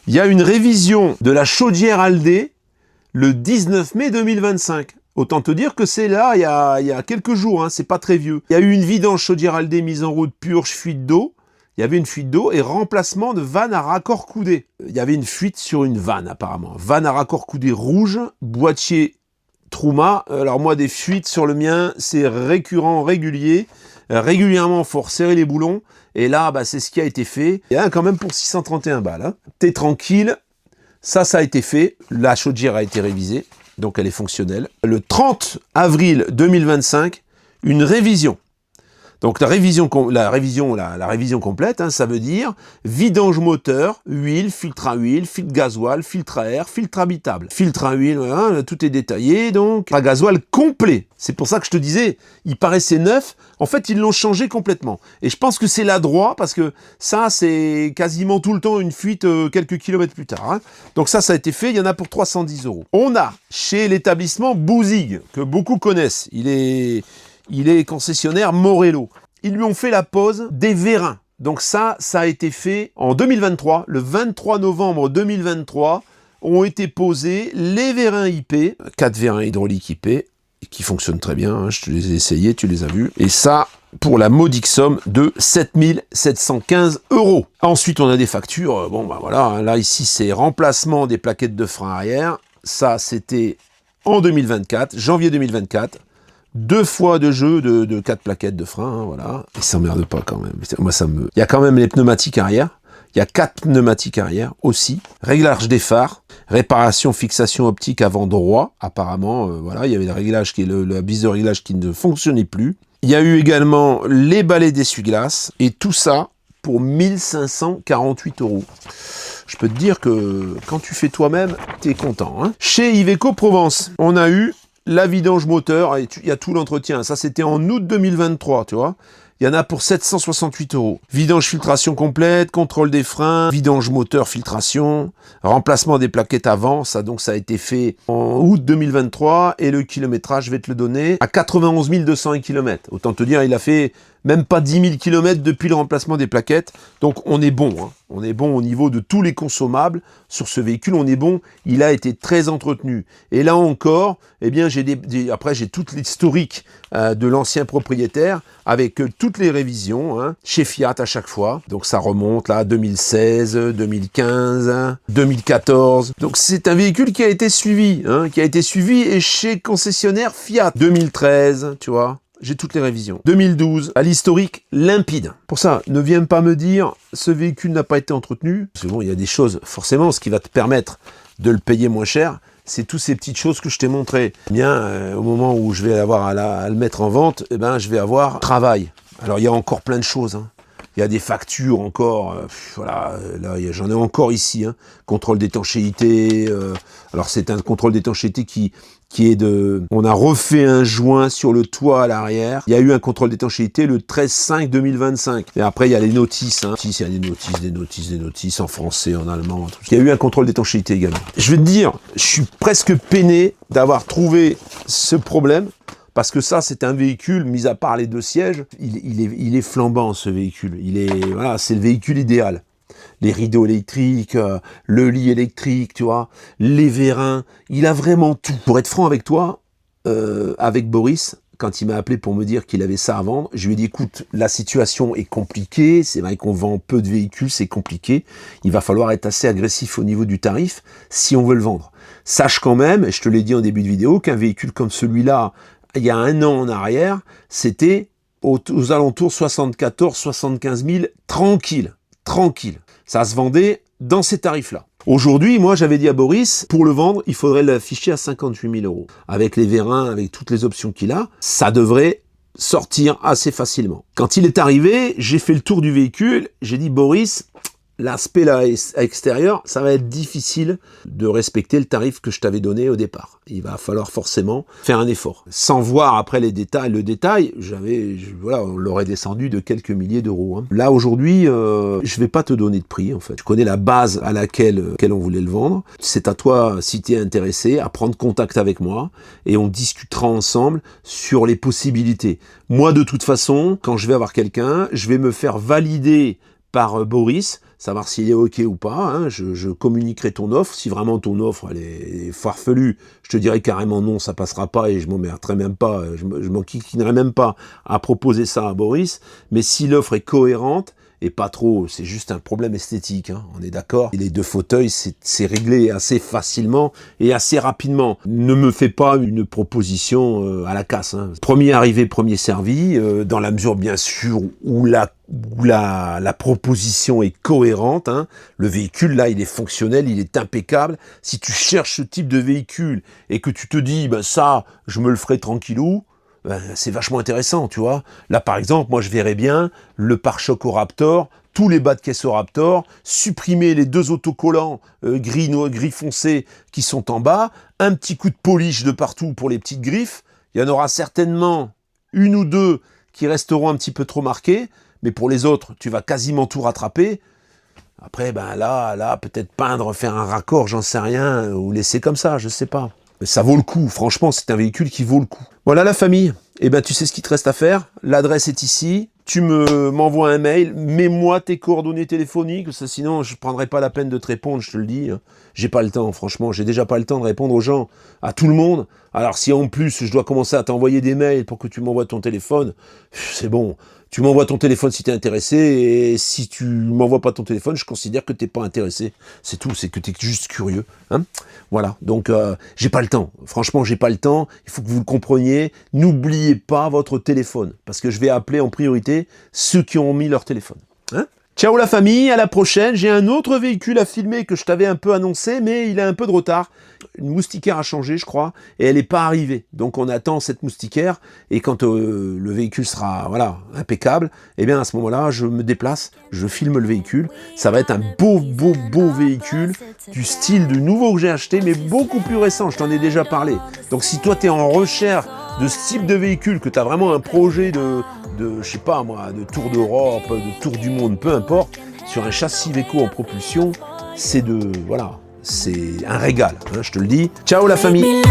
il y a une révision de la chaudière Aldé le 19 mai 2025. Autant te dire que c'est là, il y a quelques jours, hein, c'est pas très vieux. Il y a eu une vidange chaudière Aldé, mise en route, purge, fuite d'eau. Il y avait une fuite d'eau et remplacement de vanne à raccord coudé. Il y avait une fuite sur une vanne apparemment. Vanne à raccord coudé rouge, boîtier Trouma. Alors moi, des fuites sur le mien, c'est récurrent, régulier. Régulièrement, il faut resserrer les boulons. Et là, bah, c'est ce qui a été fait. Il y a quand même pour 631 balles. Hein. T'es tranquille. Ça a été fait. La chaudière a été révisée. Donc elle est fonctionnelle. Le 30 avril 2025, une révision. Donc la révision complète, hein, ça veut dire vidange moteur, huile, filtre à huile, filtre gasoil, filtre à air, filtre habitable. Filtre à huile, voilà, tout est détaillé, donc à gasoil complet. C'est pour ça que je te disais, il paraissait neuf, en fait ils l'ont changé complètement. Et je pense que c'est l'adroit, parce que ça c'est quasiment tout le temps une fuite quelques kilomètres plus tard. Hein. Donc ça a été fait, il y en a pour 310 €. On a chez l'établissement Bouzig, que beaucoup connaissent, il est concessionnaire Morello. Ils lui ont fait la pose des vérins. Donc ça a été fait en 2023. Le 23 novembre 2023, ont été posés les vérins IP, 4 vérins hydrauliques IP, qui fonctionnent très bien. Hein, je te les ai essayés, tu les as vus. Et ça, pour la modique somme de 7 715 €. Ensuite, on a des factures. Bon, bah voilà, hein, là, ici, c'est remplacement des plaquettes de frein arrière. Ça, c'était en 2024, janvier 2024. 2 fois de jeu de 4 plaquettes de frein, hein, voilà. Ils s'emmerdent pas quand même. Moi, il y a quand même les pneumatiques arrière. Il y a 4 pneumatiques arrière aussi. Réglage des phares. Réparation, fixation optique avant droit. Apparemment, voilà, il y avait le réglage la bise de réglage qui ne fonctionnait plus. Il y a eu également les balais d'essuie-glace. Et tout ça pour 1548 €. Je peux te dire que quand tu fais toi-même, t'es content. Hein. Chez Iveco Provence, on a eu la vidange moteur, il y a tout l'entretien. Ça, c'était en août 2023, tu vois. Il y en a pour 768 €. Vidange filtration complète, contrôle des freins, vidange moteur filtration, remplacement des plaquettes avant. Ça a été fait en août 2023 et le kilométrage, je vais te le donner, à 91 201 km. Autant te dire, il a fait même pas 10 000 km depuis le remplacement des plaquettes. Donc, on est bon. Hein. On est bon au niveau de tous les consommables. Sur ce véhicule, on est bon. Il a été très entretenu. Et là encore, eh bien, après, j'ai toute l'historique de l'ancien propriétaire avec toutes les révisions, hein, chez Fiat à chaque fois. Donc, ça remonte là, 2016, 2015, 2014. Donc, c'est un véhicule qui a été suivi, hein, et chez concessionnaire Fiat. 2013, tu vois. J'ai toutes les révisions. 2012, à l'historique limpide. Pour ça, ne viens pas me dire, ce véhicule n'a pas été entretenu. Parce que bon, il y a des choses, forcément, ce qui va te permettre de le payer moins cher, c'est toutes ces petites choses que je t'ai montrées. Eh bien, au moment où je vais avoir à le mettre en vente, eh ben, je vais avoir travail. Alors, il y a encore plein de choses, hein. Il y a des factures encore, voilà, là j'en ai encore ici, hein. Contrôle d'étanchéité, alors c'est un contrôle d'étanchéité qui est de... On a refait un joint sur le toit à l'arrière, il y a eu un contrôle d'étanchéité le 13/5/2025, et après il y a les notices, hein. Il y a des notices en français, en allemand, tout. Il y a eu un contrôle d'étanchéité également. Je vais te dire, je suis presque peiné d'avoir trouvé ce problème, parce que ça, c'est un véhicule, mis à part les 2 sièges, il est flambant, ce véhicule. Voilà, c'est le véhicule idéal. Les rideaux électriques, le lit électrique, tu vois, les vérins, il a vraiment tout. Pour être franc avec toi, avec Boris, quand il m'a appelé pour me dire qu'il avait ça à vendre, je lui ai dit, écoute, la situation est compliquée, c'est vrai qu'on vend peu de véhicules, c'est compliqué, il va falloir être assez agressif au niveau du tarif si on veut le vendre. Sache quand même, et je te l'ai dit en début de vidéo, qu'un véhicule comme celui-là, il y a 1 an en arrière, c'était aux alentours 74 000, 75 000, tranquille. Ça se vendait dans ces tarifs-là. Aujourd'hui, moi, j'avais dit à Boris, pour le vendre, il faudrait l'afficher à 58 000 €. Avec les vérins, avec toutes les options qu'il a, ça devrait sortir assez facilement. Quand il est arrivé, j'ai fait le tour du véhicule, j'ai dit, Boris, l'aspect là extérieur, ça va être difficile de respecter le tarif que je t'avais donné au départ. Il va falloir forcément faire un effort. Sans voir après les détails, voilà, on l'aurait descendu de quelques milliers d'euros. Hein. Là aujourd'hui, je vais pas te donner de prix en fait. Je connais la base à laquelle on voulait le vendre. C'est à toi, si tu es intéressé, à prendre contact avec moi et on discutera ensemble sur les possibilités. Moi, de toute façon, quand je vais avoir quelqu'un, je vais me faire valider par Boris, savoir s'il est OK ou pas, hein, je communiquerai ton offre, si vraiment ton offre elle est farfelue, je te dirai carrément non, ça passera pas et je m'emmerderai même pas, je m'enquiquinerai même pas à proposer ça à Boris, mais si l'offre est cohérente, et pas trop, c'est juste un problème esthétique, hein, on est d'accord. Les 2 fauteuils, c'est réglé assez facilement et assez rapidement. Ne me fais pas une proposition à la casse. Hein. Premier arrivé, premier servi, dans la mesure bien sûr où la proposition est cohérente. Hein. Le véhicule, là, il est fonctionnel, il est impeccable. Si tu cherches ce type de véhicule et que tu te dis, ben ça, je me le ferai tranquillou, c'est vachement intéressant, tu vois. Là, par exemple, moi, je verrais bien le pare-choc au Raptor, tous les bas de caisse au Raptor, supprimer les 2 autocollants gris foncé qui sont en bas, un petit coup de polish de partout pour les petites griffes. Il y en aura certainement 1 ou 2 qui resteront un petit peu trop marquées, mais pour les autres, tu vas quasiment tout rattraper. Après, ben là, peut-être peindre, faire un raccord, j'en sais rien, ou laisser comme ça, je sais pas. Mais ça vaut le coup, franchement, c'est un véhicule qui vaut le coup. Voilà la famille, eh ben tu sais ce qu'il te reste à faire, l'adresse est ici, tu m'envoies un mail, mets-moi tes coordonnées téléphoniques, ça, sinon je ne prendrai pas la peine de te répondre, je te le dis. J'ai pas le temps, franchement, j'ai déjà pas le temps de répondre aux gens, à tout le monde. Alors si en plus je dois commencer à t'envoyer des mails pour que tu m'envoies ton téléphone, c'est bon. Tu m'envoies ton téléphone si tu es intéressé, et si tu m'envoies pas ton téléphone, je considère que tu n'es pas intéressé. C'est tout, c'est que tu es juste curieux. Hein, voilà, donc j'ai pas le temps. Franchement, j'ai pas le temps. Il faut que vous le compreniez. N'oubliez pas votre téléphone, parce que je vais appeler en priorité ceux qui ont mis leur téléphone. Hein. Ciao la famille, à la prochaine. J'ai un autre véhicule à filmer que je t'avais un peu annoncé, mais il a un peu de retard. Une moustiquaire a changé, je crois, et elle n'est pas arrivée. Donc on attend cette moustiquaire, et quand le véhicule sera voilà, impeccable, eh bien à ce moment-là, je me déplace, je filme le véhicule. Ça va être un beau véhicule, du style du nouveau que j'ai acheté, mais beaucoup plus récent, je t'en ai déjà parlé. Donc si toi tu es en recherche de ce type de véhicule, que tu as vraiment un projet de je sais pas moi, de tour d'Europe, de tour du monde, peu importe, sur un châssis Iveco en propulsion, c'est un régal, hein, je te le dis. Ciao la famille.